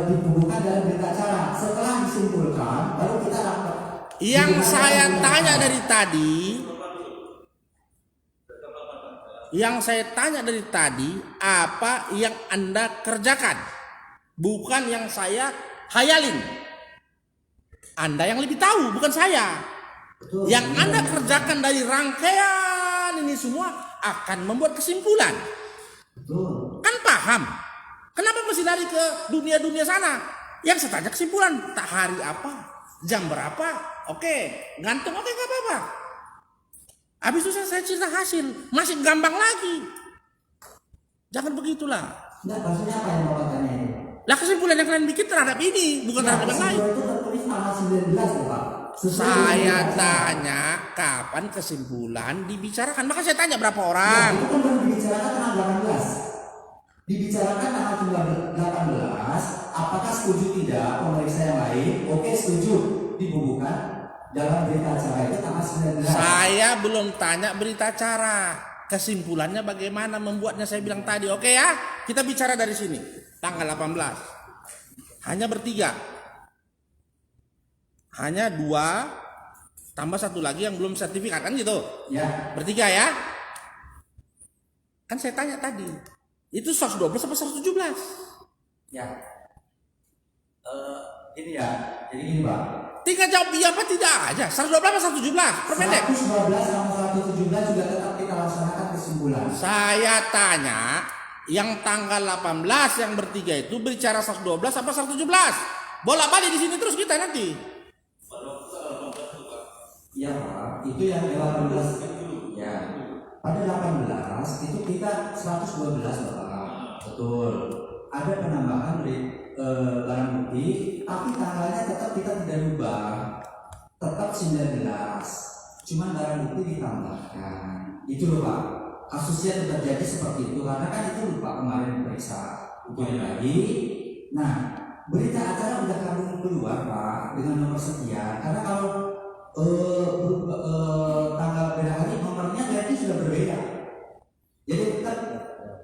dibubuhkan dalam berita acara. Setelah disimpulkan, baru kita dapat. Yang saya tanya dari tadi, apa yang Anda kerjakan, bukan yang saya hayalin. Anda yang lebih tahu, bukan saya. Betul. Yang Anda kerjakan dari rangkaian ini semua akan membuat kesimpulan. Betul. Kan paham? Kenapa mesti lari ke dunia-dunia sana? Yang saya tanya kesimpulan, tak hari apa, jam berapa, oke, gantung, oke, nggak apa-apa. Habis itu saya cerita hasil, masih gampang lagi. Jangan begitulah. Nah, maksudnya apa yang Bapak tanya itu? Lah kesimpulan yang kalian bikin terhadap ini, bukan terhadap yang lain. Kesimpulan itu tertulis tanggal 19 loh Pak. Sesuai Saya dengan berita acara. tanya kapan kesimpulan dibicarakan. Maka saya tanya berapa Nah, orang. itu kan baru dibicarakan tanggal 18. Dibicarakan tanggal 18, apakah setuju tidak pemeriksa yang lain? Oke, setuju, dibubuhkan dalam berita acara itu tanggal 19. Saya belum tanya berita acara. Kesimpulannya bagaimana membuatnya, saya bilang tadi. Oke ya, kita bicara dari sini. Tanggal 18. Hanya bertiga. Hanya 2 tambah 1 lagi yang belum sertifikat, kan gitu. Ya, Bertiga ya. Kan saya tanya tadi. Itu 112 apa 117? ya. Ini ya, jadi gini Pak. Tinggal jawab iya apa tidak aja. 112 apa 117? Perpendek. 112 sama 117 juga tetap kita laksanakan kesimpulan. Saya tanya, yang tanggal 18 yang bertiga itu bicara 112 apa 117? Bolak-balik di sini terus kita nanti. Iya Pak, itu yang 18. Ya. Pada 18 itu kita 112 Bapak. Betul. Ada penambahan barang bukti, tapi tanggalnya tetap kita tidak rubah. Tetap 19. Cuma barang bukti ditambahkan. Itu loh Pak. Kasusnya terjadi seperti itu karena kan itu lupa kemarin diperiksa. Itu lagi. Nah, berita acara udah kami keluar Pak dengan nomor sekian. Karena kalau tanggal beda hari nomornya berarti sudah berbeda. Jadi tetap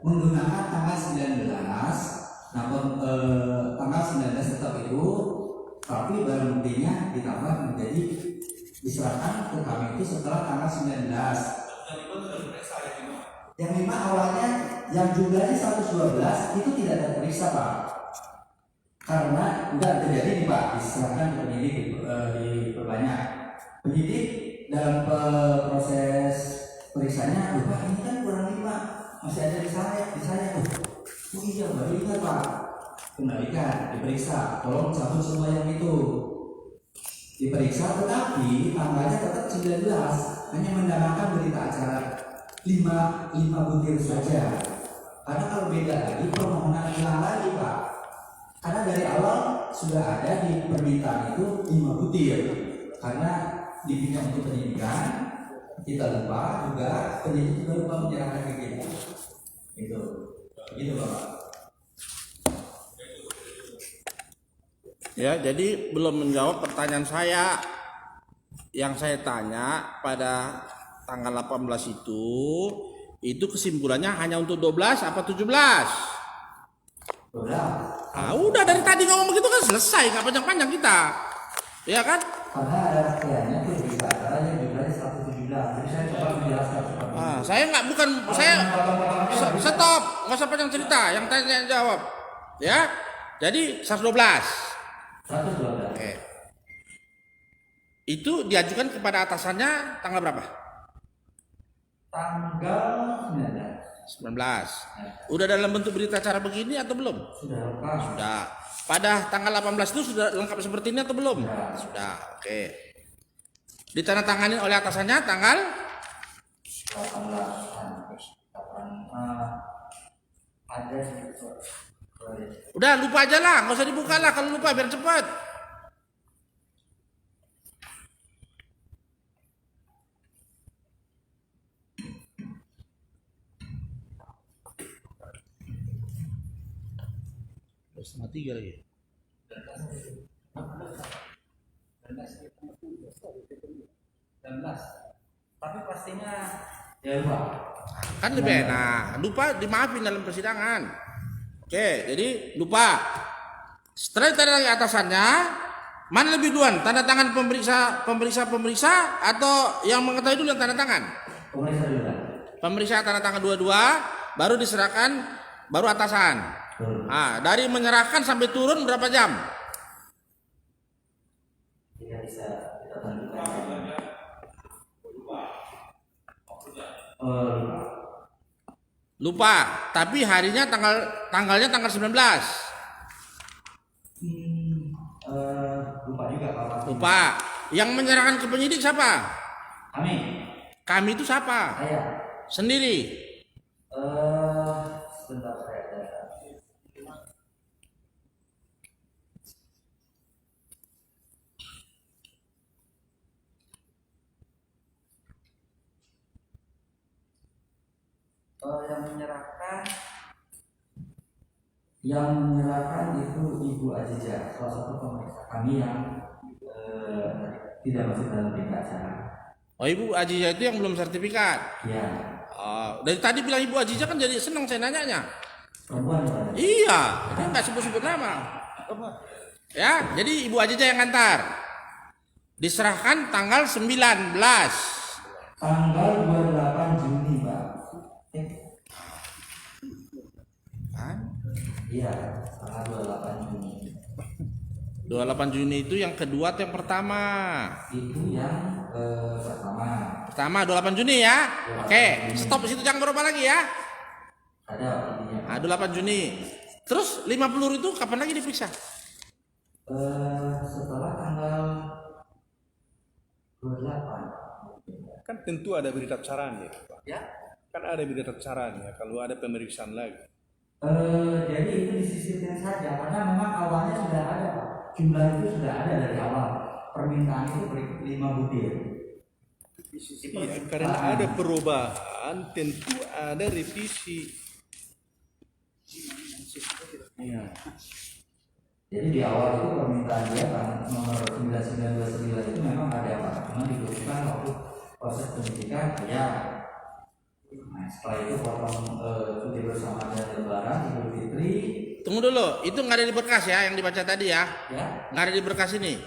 menggunakan tanggal 19. Nah, tanggal 19 tetap itu, tapi barang buktinya ditambah menjadi diserahkan ke kami itu setelah tanggal 19. Yang 5 awalnya yang jumlahnya 112 itu tidak terperiksa Pak. Karena udah terjadi nih Pak, diserahkan ke penyidik diperbanyak. Penyidik dalam proses periksanya, lupa ini kan kurang 5, masih ada di saya. Oh iya baru ingat Pak. kembalikan, diperiksa, tolong cabut semua yang itu. Diperiksa, tetapi tanggalnya tetap 19, hanya mendapatkan berita acara 5 butir saja. Karena kalau beda lagi, permohonan hilang lagi Pak. Karena dari awal sudah ada di permintaan itu 5 butir. Karena dipinjam untuk penyidikan, kita lupa juga, penyidik juga lupa menyerahkan ke kita. Gitu Bapak. Ya, jadi belum menjawab pertanyaan saya. Yang saya tanya pada tanggal 18 itu kesimpulannya hanya untuk 12 apa 17? Udah. Ah, udah dari tadi ngomong begitu kan selesai, nggak panjang-panjang kita. Ya kan? Karena ada kayaknya itu berita acara yang jumlahnya 117. Jadi saya coba menjelaskan seperti Ah, saya nggak bukan saya stop, nggak usah panjang cerita, yang tanya yang jawab. Ya. Jadi 112. 112. Oke. Itu diajukan kepada atasannya tanggal berapa? Tanggal 19. Udah dalam bentuk berita acara begini atau belum? sudah lengkap. Sudah. Pada tanggal 18 itu sudah lengkap seperti ini atau belum? Sudah. Sudah. Oke. Ditandatangani oleh atasannya tanggal 18. Ada udah lupa aja lah, nggak usah dibuka lah kalau lupa biar cepat. Setengah 3 lagi. 19. Tapi pastinya ya lupa. Kan lebih enak. Lupa dimaafin dalam persidangan. Oke, jadi lupa. Setelah tanda tangan atasannya, mana lebih duluan? Tanda tangan pemeriksa atau yang mengetahui dulu yang tanda tangan? Pemeriksa dulu kan? Pemeriksa tanda tangan dua-dua, baru diserahkan, baru atasan. Ah, dari menyerahkan sampai turun berapa jam? Tidak bisa kita tentukan. Lupa, tapi harinya tanggalnya tanggal 19. Lupa juga Pak. Lupa. Yang menyerahkan ke penyidik siapa? Kami. Kami itu siapa? Saya. Sendiri. Sebentar saya data. Yang menyerahkan itu Ibu Aziza, salah satu pemeriksa kami yang tidak masuk dalam berita acara. Oh, Ibu Aziza itu yang belum sertifikat. Ya. Dari tadi bilang Ibu Aziza kan jadi senang saya nanyanya. Perempuan Pak. Iya, dia nggak sebut-sebut nama. Ya, jadi Ibu Aziza yang ngantar. Diserahkan tanggal 19. Tanggal 28 Juni Pak. Iya, tanggal 28 Juni. 28 Juni itu yang kedua atau yang pertama? Itu yang pertama. Pertama 28 Juni ya. Oke, stop di situ jangan berubah lagi ya. Ada intinya. 28 Juni. Terus 50 itu kapan lagi diperiksa? Setelah tanggal 28. Kan tentu ada berita acaranya Pak. Ya. Kan ada berita acaranya kalau ada pemeriksaan lagi. Jadi itu disisipkan saja karena memang awalnya sudah ada Pak. Jumlah itu sudah ada dari awal. Permintaan itu 5 butir. Iya, karena ada perubahan tentu ada revisi. Iya. Jadi di awal itu permintaan dia kan nomor 9929 itu memang ada Pak. Cuma dibutuhkan waktu proses penyidikan ya. Nah, setelah itu potong cuti bersama dan lebaran Idul Fitri. Tunggu dulu, itu nggak ada di berkas ya yang dibaca tadi ya? Ya. Nggak ada di berkas ini.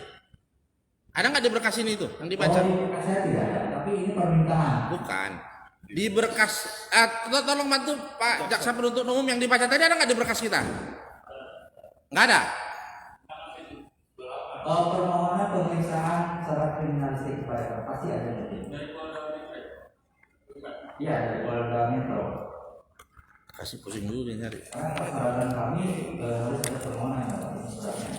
Ada nggak di berkas ini itu yang dibaca? Oh, di berkas saya tidak ada, tapi ini permintaan. Bukan. Di berkas, tolong bantu Pak Jaksa Penuntut Umum yang dibaca tadi ada nggak di berkas kita? Nggak ada. Permohonan pemeriksaan syarat kriminalistik kepada pasti ada nanti. Iya, dari Polda Metro. kasih pusing dulu dia nyari. Karena persyaratan kami harus ada permohonan suratnya.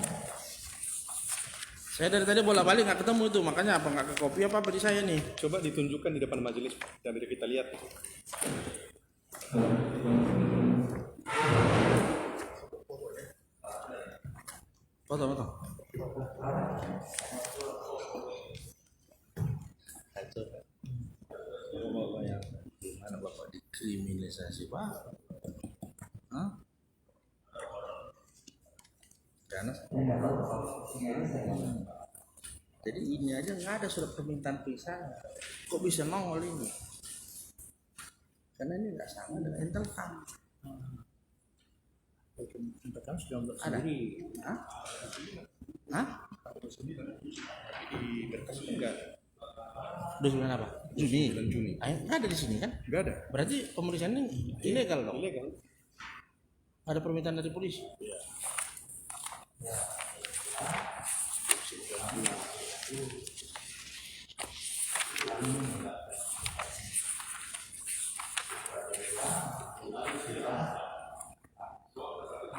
Saya dari tadi bolak-balik nggak ketemu itu, makanya apa nggak ke kopi apa di saya nih. Coba ditunjukkan di depan majelis dan biar kita lihat. Foto. Bapak yang gimana bapak dikriminalisasi pak? Hah? Karena jadi ini aja nggak ada surat permintaan periksa, kok bisa nongol ini? Karena ini nggak sama dengan Intelcam. Intelcam sudah untuk Ada? sendiri. Hah? Di berkas enggak? Udah bulan apa? Juni. Bulan Juni. Nggak ada di sini kan? Enggak ada. Berarti pemeriksaan ini ilegal dong? Ilegal. Ada permintaan dari polisi?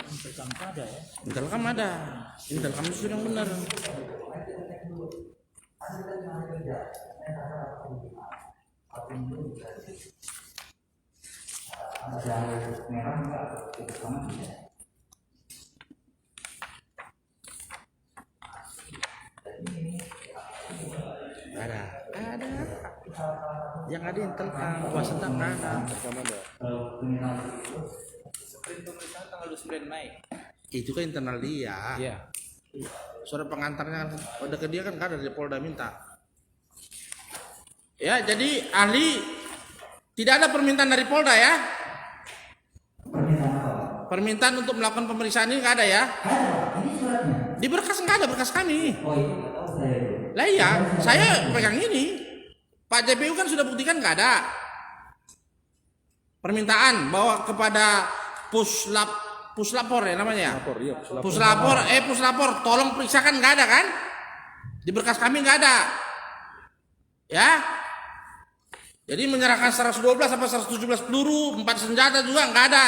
Intelcam ada ya. Intelcam ada. Intelcam itu sudah benar. Ada merah enggak? Itu sama tidak. Ada. Yang ada Intelcam, Waseda nggak ada. Kalau kriminal Sprint pemeriksaan tanggal 29 Mei. Itu kan internal dia. Iya. Surat pengantarnya udah ke dia kan nggak ada, di Polda minta. Ya, jadi ahli tidak ada permintaan dari Polda ya. permintaan apa? Permintaan untuk melakukan pemeriksaan ini nggak ada ya. Ada, ini suratnya. Di berkas nggak ada, berkas kami. Oh itu nggak tahu saya itu. Lah iya, saya pegang ini. Pak JPU kan sudah buktikan nggak ada permintaan bahwa kepada puslapor ya namanya. Lapor, iya. Puslapor, tolong periksakan nggak ada kan? Di berkas kami nggak ada. Ya. Jadi menyerahkan 112 sampai 117 peluru, 4 senjata juga nggak ada.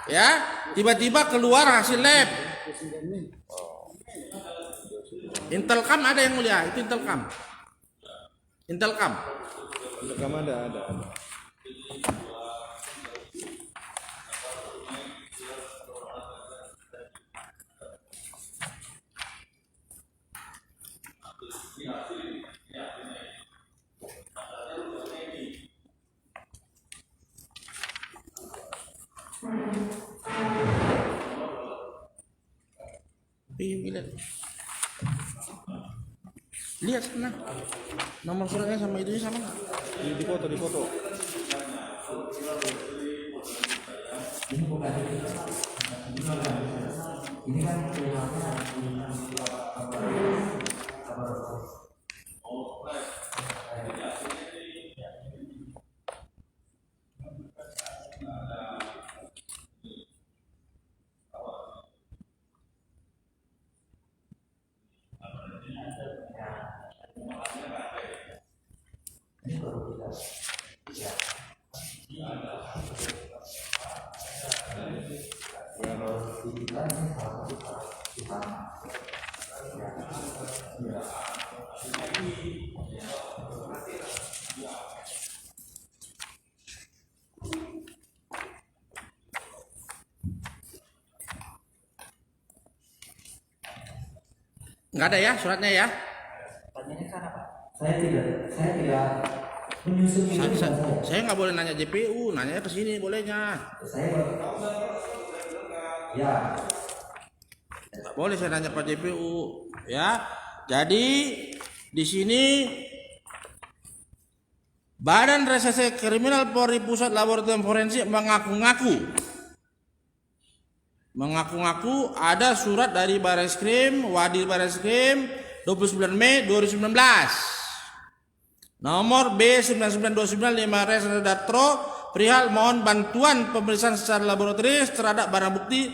Ya, tiba-tiba keluar hasil lab. Intelcam ada yang mulia, itu Intelcam. Intelcam ada. Lihat sana. Nomor suratnya sama itunya sama nggak? Di foto. Ini bukan ini kan Nggak ada ya suratnya ya? pertanyaannya kan apa? Saya tidak menyusun itu. Saya nggak boleh nanya JPU, nanya ke sini bolehnya. Saya ya Nggak boleh saya nanya Pak JPU, ya. Jadi di sini Badan Reserse Kriminal Polri Pusat Laboratorium Forensik mengaku ada surat dari Bareskrim, Wadil Bareskrim 29 Mei 2019 nomor B9929 Res Redatro perihal mohon bantuan pemeriksaan secara laboratoris terhadap barang bukti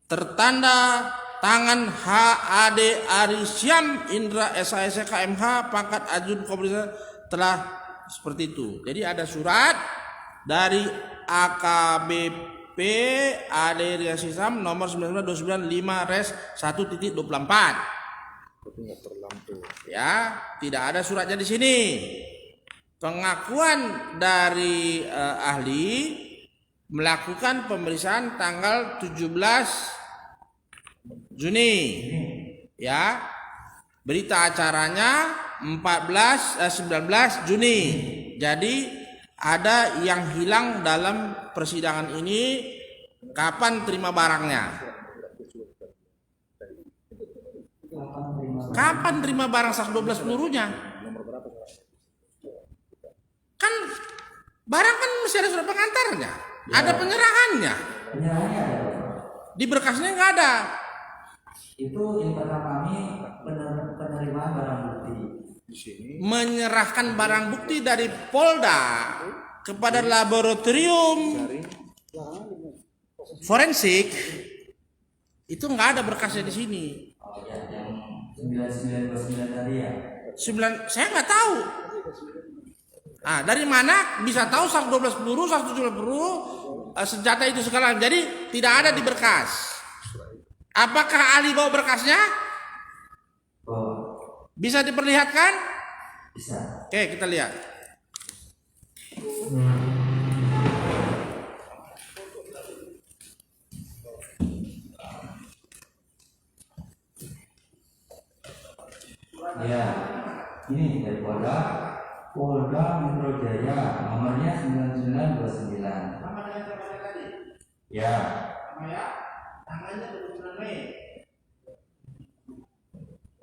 tertanda tangan HAD Arisyam Indra SHSK KMH pangkat Ajun Komisaris telah seperti itu. Jadi ada surat dari AKBP AD Garis Ham nomor 1929-5-1.24. Ya, tidak ada suratnya di sini. Pengakuan dari ahli melakukan pemeriksaan tanggal 17 Juni. Ya. Berita acaranya 19 Juni. Jadi ada yang hilang dalam persidangan ini. Kapan terima barangnya? Kapan terima barang 112 pelurunya? Kan barang kan mesti ada surat pengantarnya, ada penyerahannya. Penyerahannya ada, Pak. Di berkasnya nggak ada. Itu internal kami penerimaan barang bukti. Menyerahkan barang bukti dari Polda kepada laboratorium forensik itu nggak ada berkasnya di sini. Oh ya, yang 9929 tadi ya. 9, saya nggak tahu. Ah, dari mana bisa tahu 112 peluru, 117 peluru, senjata itu sekarang. Jadi tidak ada di berkas. Apakah ahli bawa berkasnya? Oh, Bisa diperlihatkan? bisa. Oke, kita lihat. Ya, ini dari Polda Metro Jaya, nomornya 9929. Ya, Tanggalnya 29 Mei.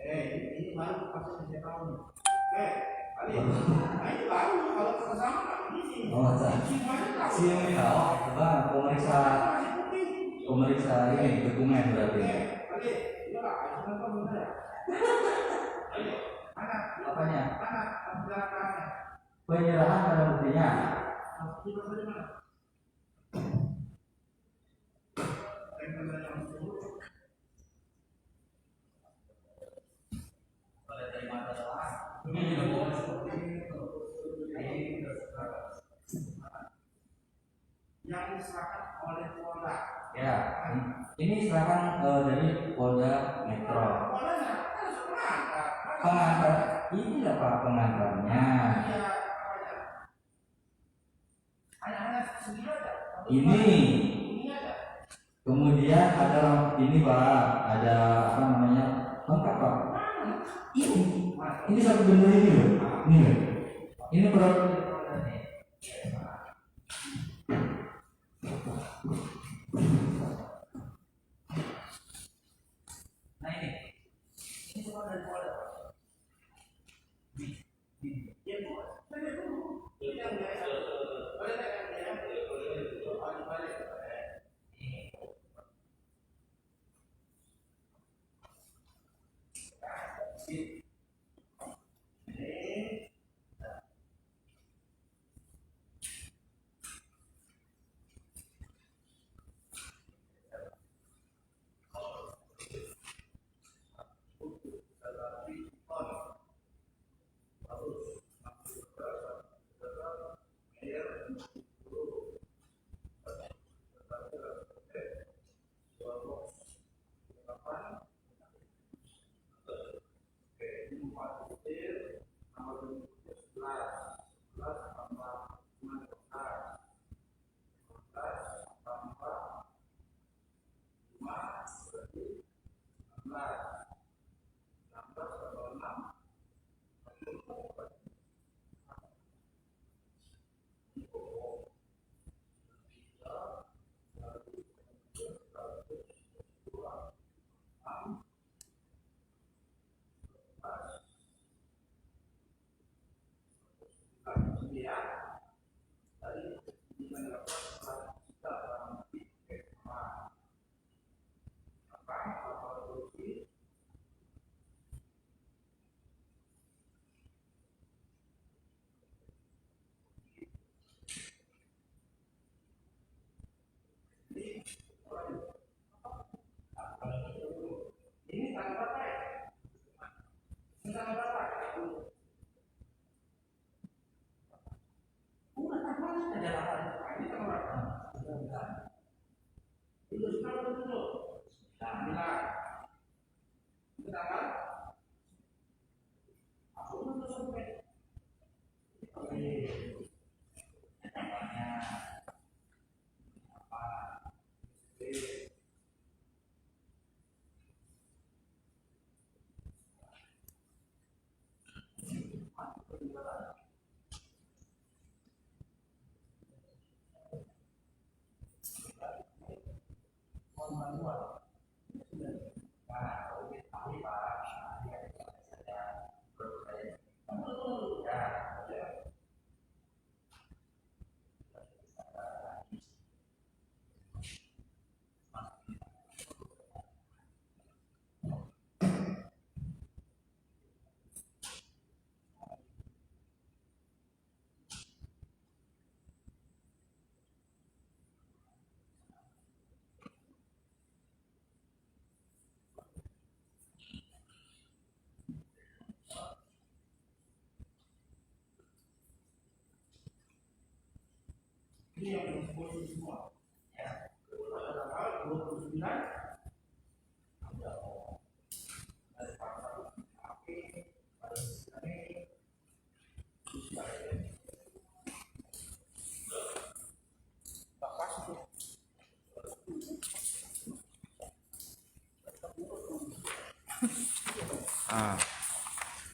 Ini baru pas saya tahu. Ali. Ini baru kalau sama ini. oh, sini tahu, apa pemeriksa ini dokumen berarti. Ali, iya Pak, ajudan kok benar ya? Ali, mana? Apanya? Mana? Penjelasannya. Penyerahan barang buktinya. Di mana? Yang diserahkan oleh Polda. Ya, ini silakan dari Polda Metro. Poldanya kan pengantar. Pengantar, ini apa pengantarnya? Hanya sendiri aja. Ini. Kemudian ada ini Pak, ada apa namanya? Lengkap Pak. Ini satu benda ini loh. Ini loh. Ini produk. Nah ini. Ini semua dari Polda.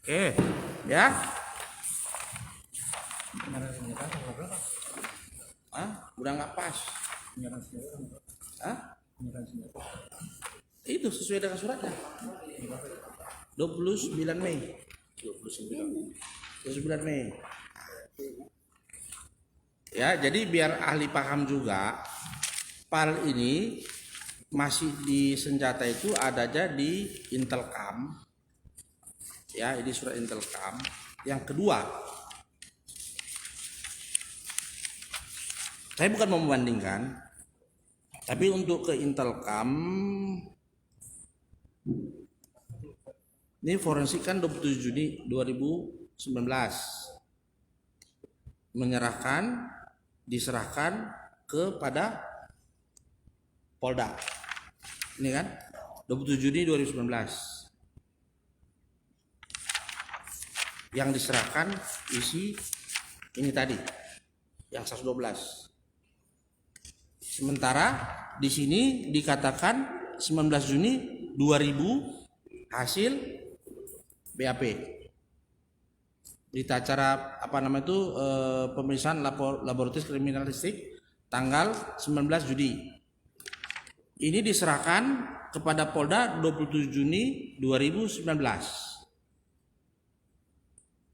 Oke, ya. Udah nggak pas. Itu sesuai dengan suratnya. 29 Mei. 29 Mei. Ya, jadi biar ahli paham juga, PAL ini masih di senjata itu ada aja di Intelcam. Ya, ini surat Intelcam. Yang kedua, saya bukan membandingkan, tapi untuk ke Intelcam ini forensik kan 27 Juni 2019 diserahkan kepada Polda. Ini kan 27 Juni 2019 yang diserahkan isi ini tadi yang 112. Sementara di sini dikatakan 19 Juni 2000 hasil BAP. Berita acara pemeriksaan laboratoris kriminalistik tanggal 19 Juni. Ini diserahkan kepada Polda 27 Juni 2019.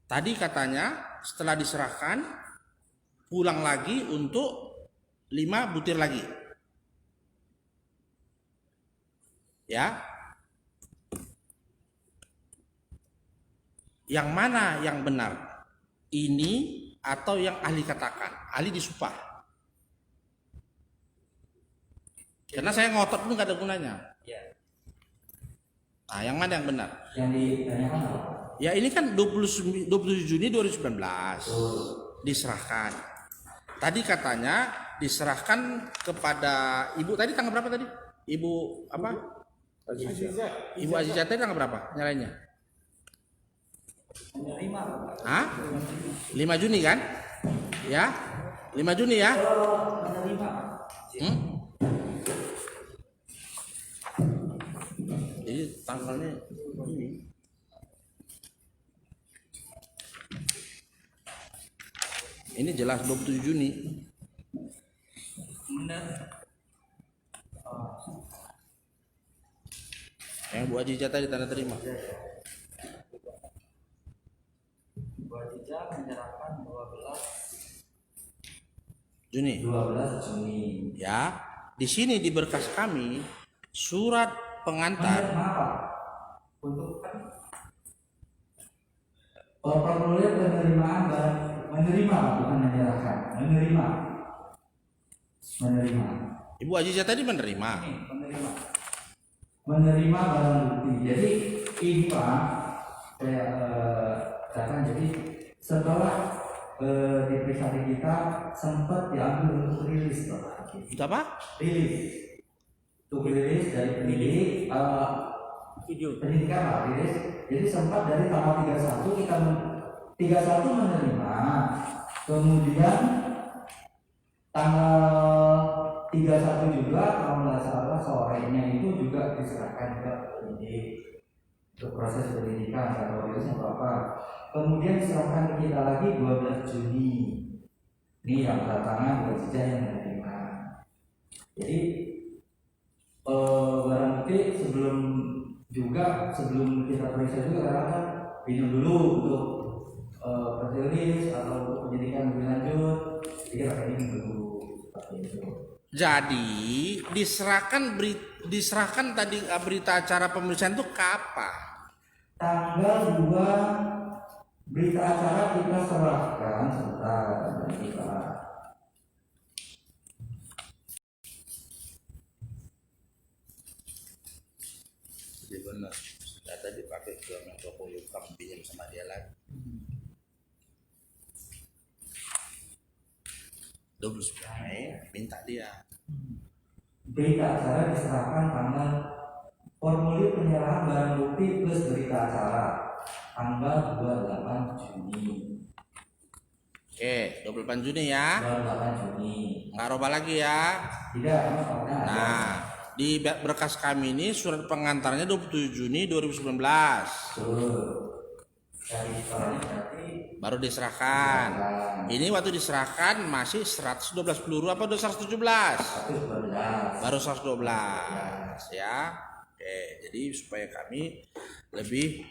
Tadi katanya setelah diserahkan pulang lagi untuk 5 butir lagi. Ya. Yang mana yang benar? Ini atau yang ahli katakan? Ahli disumpah. Karena saya ngotot pun gak ada gunanya. Nah, yang mana yang benar? Yang ditanyakan apa? Ya ini kan 27 Juni 2019 diserahkan. Tadi katanya diserahkan kepada ibu tadi tanggal berapa tadi? Ibu apa? Ibu Azizah tadi tanggal berapa nyalainya? 5. Hah? 5 Juni kan? Ya? 5 Juni ya? Jadi tanggalnya ini. Ini jelas 27 Juni. Yang Bu Azizah tadi tanda terima. Bu Azizah menyerahkan 12 Juni. Ya, di sini di berkas kami surat pengantar. Untuk formulir penerimaan dan menerima bukan menyerahkan, menerima. Ibu Azizah tadi menerima. Menerima barang bukti. Jadi ini Pak, saya katakan jadi setelah diperiksa kita sempat diambil untuk rilis Pak. Itu apa? Rilis. untuk rilis dari penyidik penyidikan Pak, rilis. Jadi sempat dari tanggal 31 kita 31 menerima, kemudian tanggal 31 juga kalau nggak salah sorenya itu juga diserahkan ke penyidik untuk proses penyidikan atau rilisnya berapa. Kemudian diserahkan ke kita lagi 12 Juni. Ini yang tangan berjejak yang menerima. Jadi barang bukti sebelum kita periksa juga karena kan minum dulu untuk rilis atau untuk penyidikan lebih lanjut. Jadi kita minum dulu seperti itu. Jadi diserahkan tadi berita acara pemeriksaan itu kapan? Tanggal 2 berita acara kita serahkan sebentar kita. Jadi benar, data dipakai ke Menko Polhukam, pinjam sama dia lagi. 29 Mei minta dia. Berita acara diserahkan tanggal formulir penyerahan barang bukti plus berita acara tanggal 28 Juni. Oke, 28 Juni ya. 28 Juni. Nggak robah lagi ya. Tidak, maksudnya ada. Nah, di berkas kami ini surat pengantarnya 27 Juni 2019. Betul. Dari sekolahnya berarti Baru diserahkan. Ini waktu diserahkan masih 112 peluru apa udah 117? 112. Baru 112 ya. Oke, jadi supaya kami lebih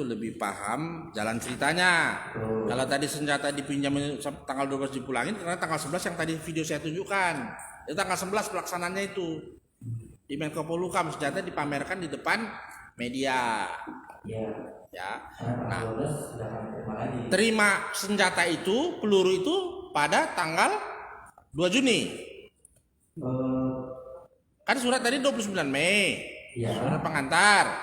lebih paham jalan ceritanya. Kalau tadi senjata dipinjam tanggal 12 dipulangin karena tanggal 11 yang tadi video saya tunjukkan. Itu tanggal 11 pelaksanaannya itu. Di Menko Polhukam senjata dipamerkan di depan media. Iya. Ya. Nah, Terima senjata itu, peluru itu pada tanggal 2 Juni. Kan surat tadi 29 Mei. Iya. Surat pengantar.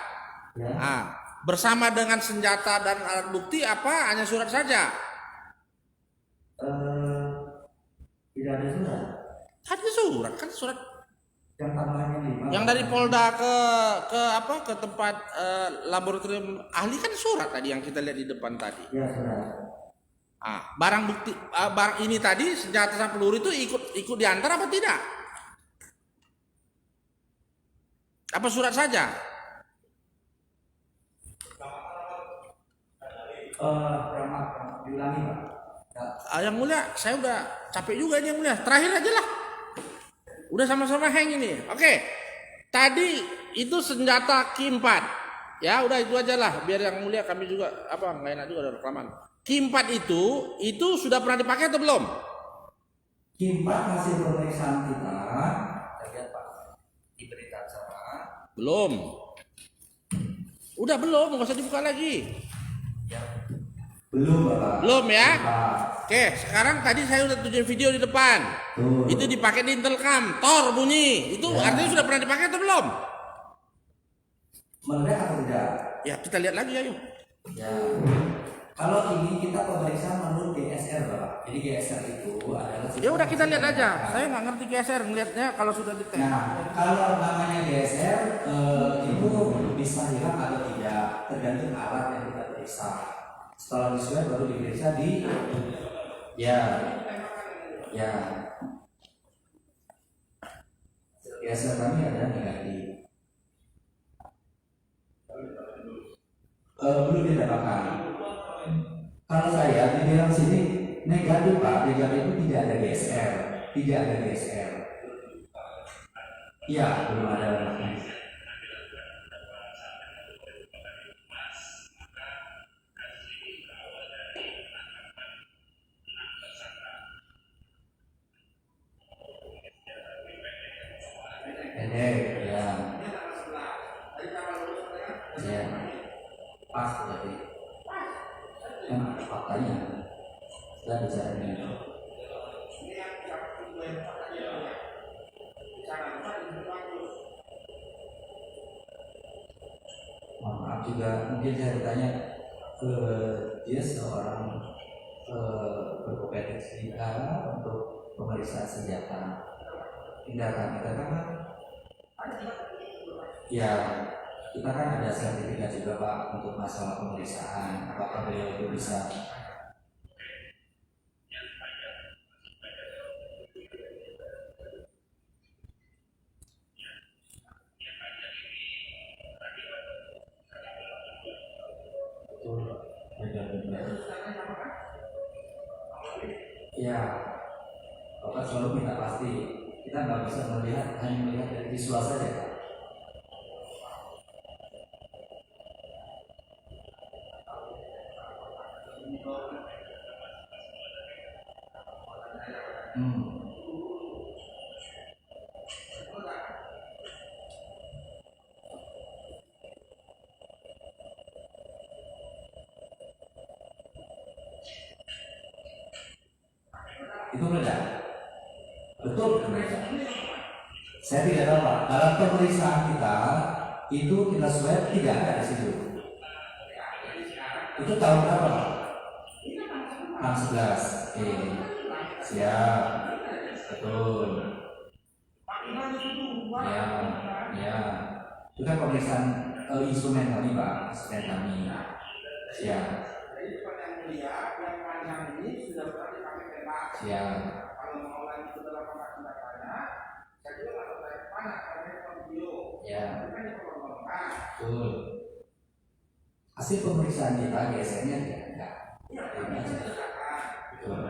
Ya. Nah, bersama dengan senjata dan alat bukti apa? Hanya surat saja. Tidak ada surat. Ada surat kan surat Yang tambahannya 5. yang dari Polda ke tempat laboratorium ahli kan surat tadi yang kita lihat di depan tadi. Ya, surat. Barang bukti barang ini tadi senjata sama peluru itu ikut diantar apa tidak? Apa surat saja? Diulangi Pak. Yang mulia, saya udah capek juga ini yang mulia. Terakhir aja lah. Udah sama-sama hang ini. Oke. Tadi itu senjata Ki 4. Ya, udah itu aja lah. Biar yang mulia kami juga nggak enak juga ada rekaman. Ki 4 itu sudah pernah dipakai atau belum? Ki 4 hasil pemeriksaan kita lihat Pak di berita acara. Belum. Udah belum, nggak usah dibuka lagi. Belum Bapak. Belum ya? Pak. Oke, sekarang tadi saya udah tunjukin video di depan. Tuh. Itu dipakai di Intelcam, tor bunyi. Itu artinya sudah pernah dipakai atau belum? Meledak atau tidak? Ya, kita lihat lagi ayo. Ya. Kalau ini kita pemeriksaan menurut GSR Bapak. Jadi GSR itu adalah Ya udah kita lihat aja. Saya nggak ngerti GSR ngelihatnya kalau sudah dites. Nah, kalau namanya GSR itu bisa hilang atau tidak tergantung alat yang kita periksa. Setelah disuai baru diperiksa di GSR kami ada negatif. Belum didapatkan. Kalau saya dibilang sini negatif Pak, negatif itu tidak ada GSR, tidak ada GSR. Iya, belum ada. Ya, pas berarti. Yang faktanya sudah bicara dengan maaf juga mungkin saya bertanya ke dia seorang berkompetensi untuk pemeriksaan senjata tindakan Ya, kita kan ada sertifikat juga Pak untuk masalah pemeriksaan. Apakah beliau itu bisa? Ya, Bapak selalu minta pasti. Kita nggak bisa melihat hanya melihat dari visual saja Pak. Itu meledak. Betul meledak. Saya tidak tahu Pak. Dalam pemeriksaan kita itu kita swab tidak ada di situ. Itu tahun berapa Pak? Tahun 11. Siap. Betul. Ya, ya. Itu kan pemeriksaan instrumen kami Pak, instrumen kami. Siap. Siap. Ya. Betul. Hasil pemeriksaan kita GSM-nya tidak ada. Betul.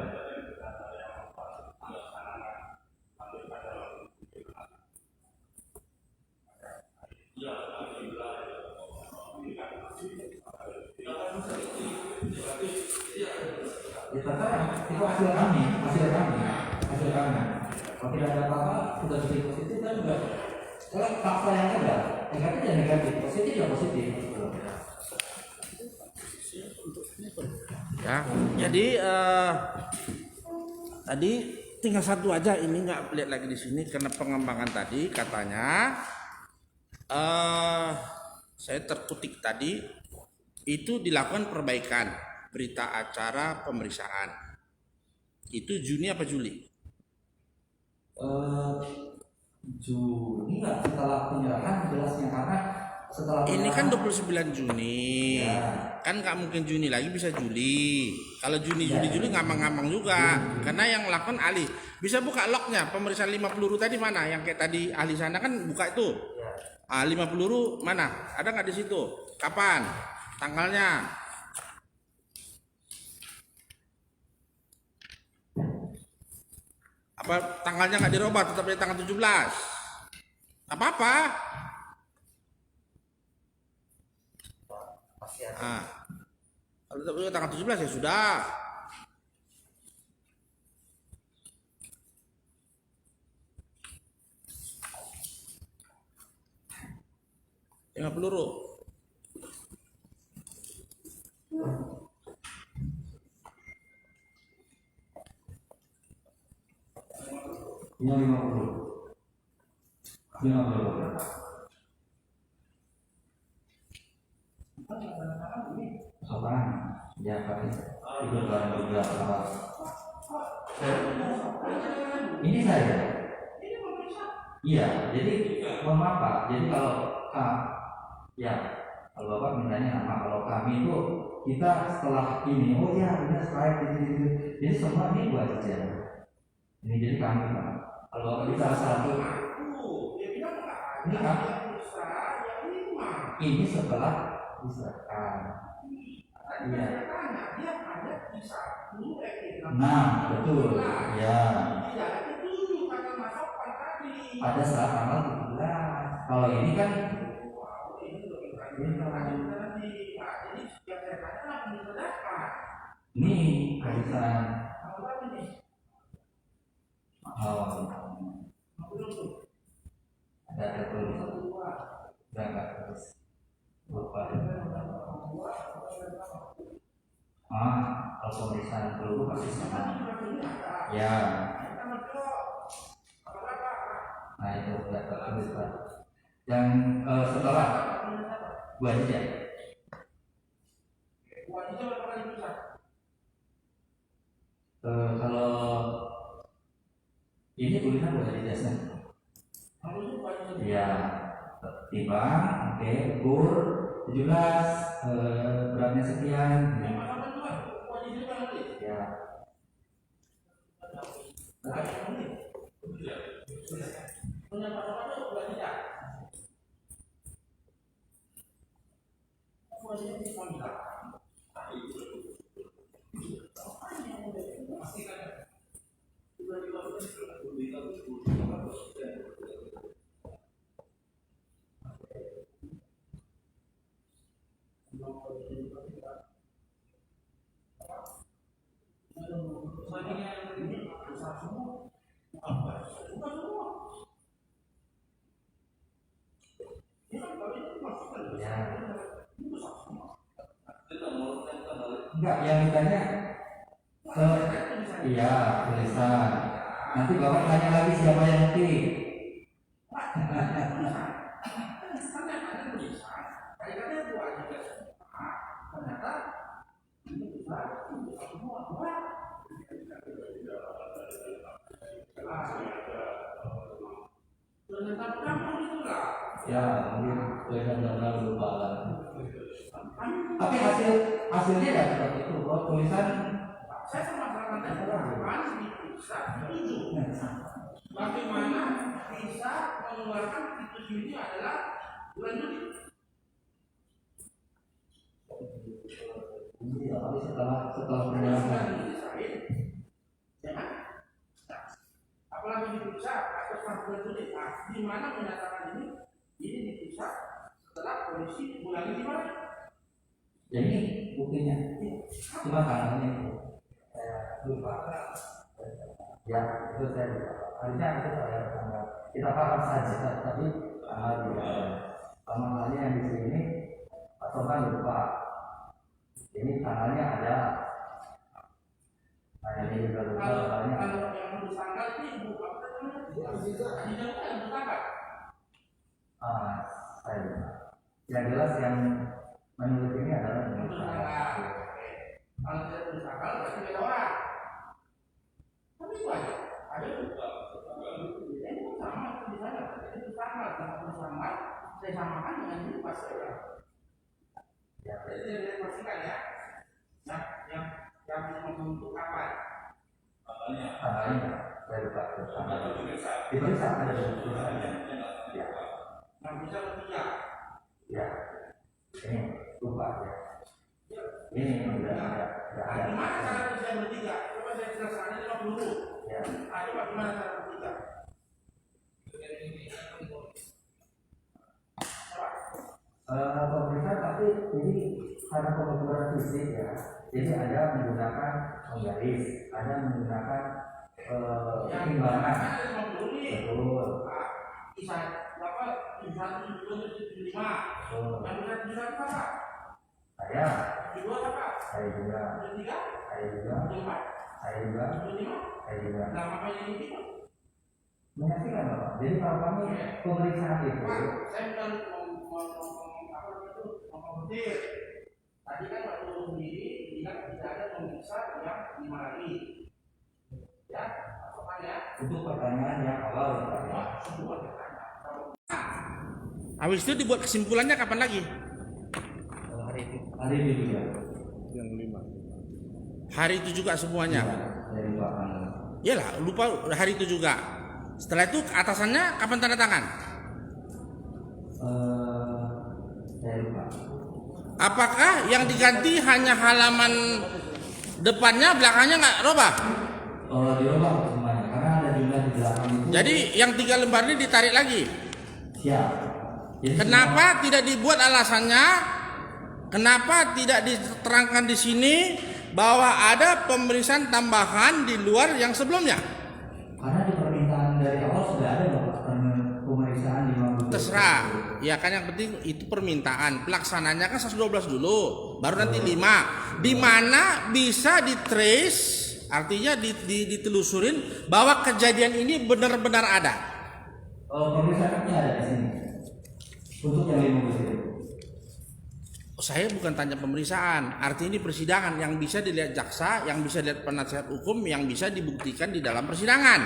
Itu hasil kami. Kalau tidak ada apa-apa, sudah jadi positif kan juga. Kalau fakta yang ada, negatif ya negatif, positif ya positif. Ya, jadi tadi tinggal satu aja, ini nggak lihat lagi di sini karena pengembangan tadi katanya saya terkutik tadi itu dilakukan perbaikan berita acara pemeriksaan. Itu Juni apa Juli? Juni nggak setelah penyerahan jelasnya karena setelah ini kan 29 Juni ya. Kan nggak mungkin Juni lagi, bisa Juli. Kalau Juli ngambang-ngambang juga karena yang melakukan ahli. Bisa buka lognya pemeriksaan 5 peluru tadi mana, yang kayak tadi ahli sana kan buka itu 5 peluru mana, ada nggak di situ, kapan tanggalnya? Apa tanggalnya nggak dirubah, tetap di tanggal 17? Apa-apa. Kalau tetap di tanggal 17 ya sudah. Lima peluru. Ini 50. Apaan? Ya Pak, itu barang juga apa? Ini saya. Iya, jadi mohon maaf Pak. Jadi kalau ya kalau Bapak mintanya nama, kalau kami itu kita setelah ini, oh ya benar slide ini. Jadi semua ini buat saja. Ini jadi kami Pak. Kalau Bapak bicara satu, ini kan? Ini setelah diserahkan. Iya. Nah, betul. Ya. Pada saat tanggal 17. Kalau ini kan ini harisan. Ada tulisan. Enggak terus. Lupa. Kalau pemeriksaan peluru pasti sama. Ya. Nah itu tidak tertulis Pak. Yang setelah buat aja. Kalau ini tulisan buat aja jasnya. Ya. timbang, oke, ukur 17, beratnya sekian. Ya. Enggak, yang ditanya iya, tulisan. Nanti Bapak tanya lagi siapa yang ngetik. Ya, mungkin tulisan lupa lah. Tapi hasilnya ya seperti itu. Kalau tulisan Saya sama diperiksa setuju. Bagaimana bisa mengeluarkan situs ini adalah bulan Juli? iya, tapi setelah penjelasan. Apalagi diperiksa atas bulan Juli. Nah, di mana menyatakan ini diperiksa setelah polisi bulan ini mana? Ya ini buktinya. Cuma tanggalnya itu saya lupa. Ya itu saya lupa. Harusnya itu saya tanggal. Kita paham saja, tapi tanggal tidak ada. Tanggalnya yang di sini atau kan lupa. Ini tanggalnya ada. Nah ini juga lupa tanggalnya. Kalau yang menulis tanggal ini bukan tanggal. Saya lupa. Yang jelas yang menulis ini adalah Kalau tidak tulis tanggal berarti beda orang. Tapi itu aja. Ada juga. Ini sama di sana. Itu tanggal sama saya samakan dengan ini pas saya. Ya, jadi pastikan ya. Nah, yang membentuk apa? tanggalnya. Saya lupa. Diperiksa ada tulisannya. Ya. Yang bisa bertiga. Ya. Ini lupa ya. Ini udah ada. Bagaimana cara bisa bertiga? Coba saya jelaskan ini dulu. Ya. Ada bagaimana cara bertiga? Pemerintah tapi ini karena pengaturan fisik ya. Jadi ada menggunakan penggaris, ada menggunakan timbangan. Betul. Kisah berapa? 175. Yang benar bisa apa? Saya Kedua apa? juga, Ketiga? saya juga, Keempat? saya juga, Kelima? saya juga. Nah, makanya ini Pak. Menyaksikan Bapak. Jadi kalau kami pemeriksaan itu, Saya bukan mengkomentir. Tadi kan waktu sendiri bilang tidak ada pemeriksa yang 5 hari. Ya, apa ya? untuk pertanyaan yang awal ya Pak ya. Semua bertanya. Habis itu dibuat kesimpulannya kapan lagi? Hari ini juga. Yang 5. Hari itu juga semuanya. Saya lupa. Iyalah, lupa hari itu juga. Setelah itu atasannya kapan tanda tangan? Saya lupa. Apakah yang diganti hanya halaman depannya, belakangnya nggak robah? Dirubah semuanya karena ada jumlah di belakang itu. Jadi yang 3 lembar ini ditarik lagi. Siap. Jadi Kenapa tidak dibuat alasannya? Kenapa tidak diterangkan di sini bahwa ada pemeriksaan tambahan di luar yang sebelumnya? karena di permintaan dari awal sudah ada Bapak pemeriksaan 50. Terserah. Ya kan yang penting itu permintaan. Pelaksananya kan 112 dulu, baru nanti 5. Di mana bisa ditrace, artinya ditelusurin bahwa kejadian ini benar-benar ada. Pemeriksaannya ada di sini. Untuk yang 50 itu. Saya bukan tanya pemeriksaan, artinya di persidangan yang bisa dilihat jaksa, yang bisa dilihat penasihat hukum, yang bisa dibuktikan di dalam persidangan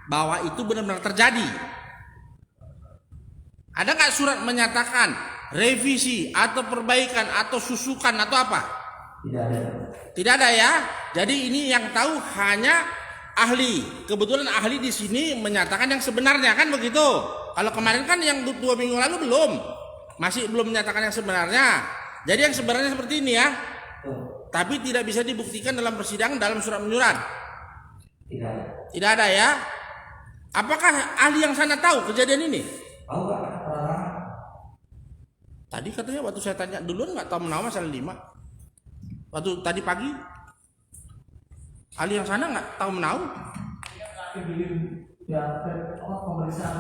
bahwa itu benar-benar terjadi. Ada nggak surat menyatakan revisi atau perbaikan atau susukan atau apa? Tidak ada. Tidak ada ya. Jadi ini yang tahu hanya ahli. Kebetulan ahli di sini menyatakan yang sebenarnya kan begitu. Kalau kemarin kan yang 2 minggu lalu masih belum menyatakan yang sebenarnya. Jadi yang sebenarnya seperti ini ya. Tapi tidak bisa dibuktikan dalam persidangan dalam surat menyurat. Tidak ada. Tidak ada ya. Apakah ahli yang sana tahu kejadian ini? Tahu nggak orang? Tadi katanya waktu saya tanya duluan nggak tahu menawa masalah 5. Waktu tadi pagi ahli yang sana nggak tahu menahu. Pemeriksaan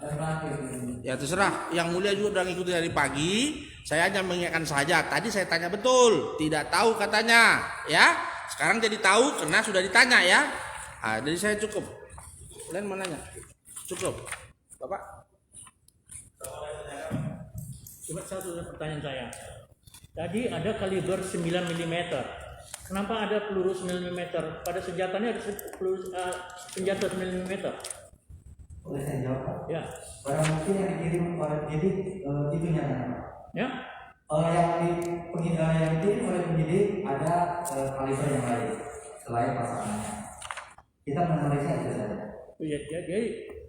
yang terakhir. Ya terserah. Yang mulia juga udah ngikutin dari pagi. Saya hanya mengingatkan saja. Tadi saya tanya betul, tidak tahu katanya. Ya. Sekarang jadi tahu karena sudah ditanya ya. Jadi saya cukup. Kalian mau nanya? Cukup. Bapak. Cuma satu pertanyaan saya. Tadi ada kaliber 9 mm. Kenapa ada peluru 9 mm? Pada senjatanya ada senjata 9 mm. Boleh saya jawab? Ya. Barang bukti yang dikirim oleh penyidik itu nyata. Ya. Yang dikirim oleh penyidik ada kaliber yang lain selain pasangannya. Kita memeriksa itu saja. Ya,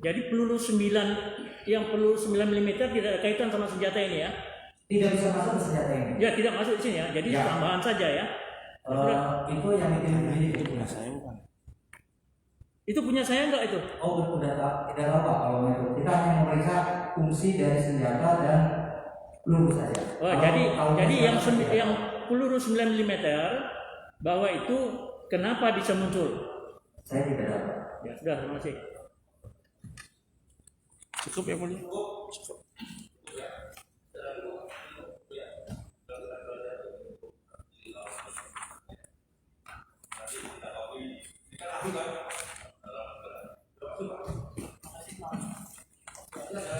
jadi peluru 9 mm tidak ada kaitan sama senjata ini ya? Tidak bisa masuk ke senjata ini. Ya, tidak masuk di sini ya. Jadi Ya. tambahan saja ya. Itu yang dikirim penyidik itu punya Saya bukan. Itu punya saya enggak itu? Oh, tidak tahu Pak kalau itu. Kita hanya memeriksa fungsi dari senjata dan peluru saja. Oh, Kalau jadi yang senjata- yang peluru 9 mm bahwa itu kenapa bisa muncul? saya tidak tahu. Ya, sudah, terima kasih. Cukup ya mulia. Cukup.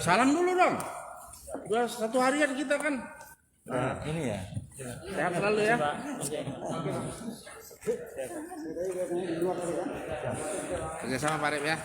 Salam dulu dong. Udah 1 harian kita kan. Nah, ini ya. Sehat selalu ya. Kerja sama Pak Rep ya.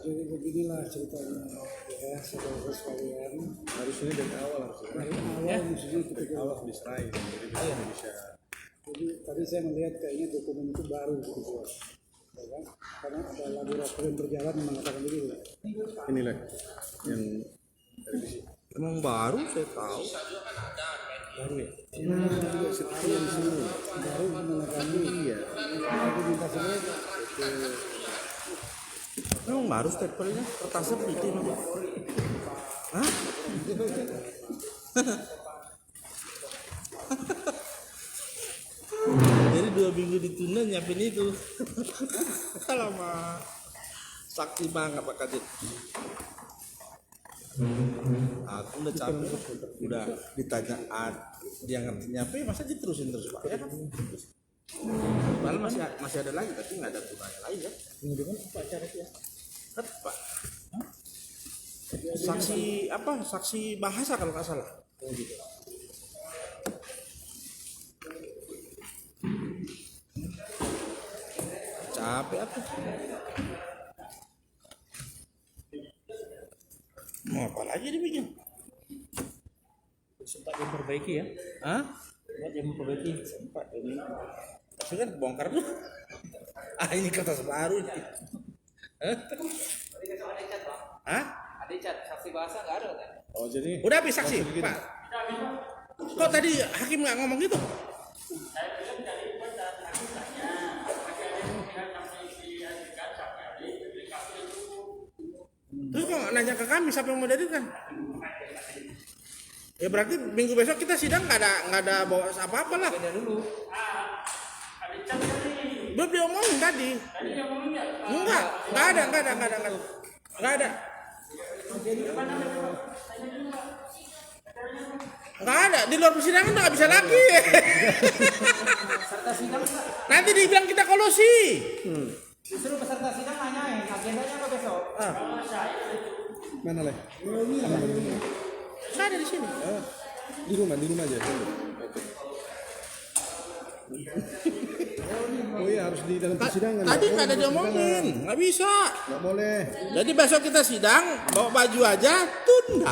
Jadi beginilah ceritanya ya, saudara sekalian. Harusnya dari awal harusnya. Dari awal mestinya ketika Awal diserahin jadi bisa. jadi tadi saya melihat kayaknya dokumen itu baru dibuat, ya kan? Karena ada laboratorium berjalan yang mengatakan begitu. Inilah yang revisi. Emang baru saya tahu. Baru ya. Ini juga seperti yang semua baru mengatakan iya. Aku minta saya Emang baru stempelnya kertasnya putih memang. Hah? Jadi 2 minggu ditunda nyiapin itu. Lama. Sakti banget Pak Kadit. Aku udah capek, udah ditanya dia ngerti nyampe masa diterusin terus Pak ya kan? Padahal masih ada lagi tapi nggak ada gunanya lain kan? kemudian Pak Carek ya. Pak. Saksi apa? Saksi bahasa kalau nggak salah. Capek apa? Mau apa lagi dibikin? Sempat diperbaiki ya. Hah? Sempat dia memperbaiki. Sempat ini. Tapi kan bongkar dulu. Ah, ini kertas baru ini. Hah? Ada cat saksi bahasa nggak ada kan? Oh jadi Udah habis saksi, Pak. Kok tadi hakim nggak ngomong gitu? Terus kok nggak nanya ke kami siapa yang mau hadirkan? Ya berarti minggu besok kita sidang nggak ada bawa apa-apa lah. Belum diomongin tadi. Enggak ada. Enggak ada. Enggak ada, di luar persidangan nggak bisa lagi. Nanti dibilang kita kolusi. Justru peserta sidang nanyain agendanya apa besok? mana leh? Nggak ada di sini. Di rumah aja. Oh iya harus di dalam persidangan. Tadi ya? nggak ada Oh, diomongin, nggak bisa. Nggak boleh. Jadi besok kita sidang, bawa baju aja, tunda.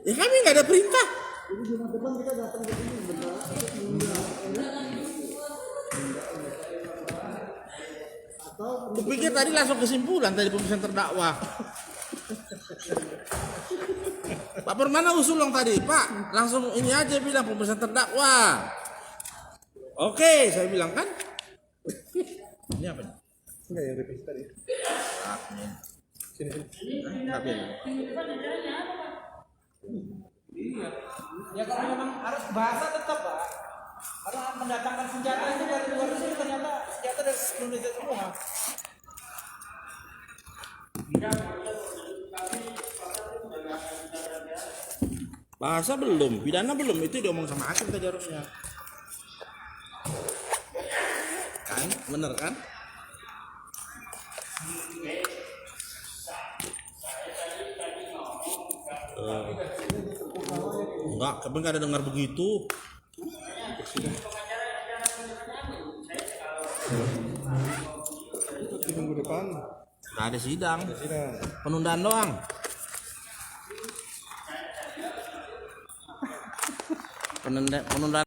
Ya kami nggak ada perintah. Kupikir tadi langsung kesimpulan tadi pemeriksaan terdakwa. Pak Permana usul dong tadi, Pak. Langsung ini aja bilang pemeriksaan terdakwa. Oke, saya bilang kan. Ini apa nih? Enggak yang revisi tadi. Sini. Tapi Ya kalau memang harus bahasa tetap Pak. Karena mendatangkan senjata itu dari luar negeri ternyata senjata dari Indonesia semua. bahasa belum, pidana belum, itu diomong sama hakim tadi harusnya. Kan, bener kan? Enggak, tapi nggak ada dengar begitu. Minggu depan. Nggak ada sidang, Sidang. penundaan doang. Penundaan.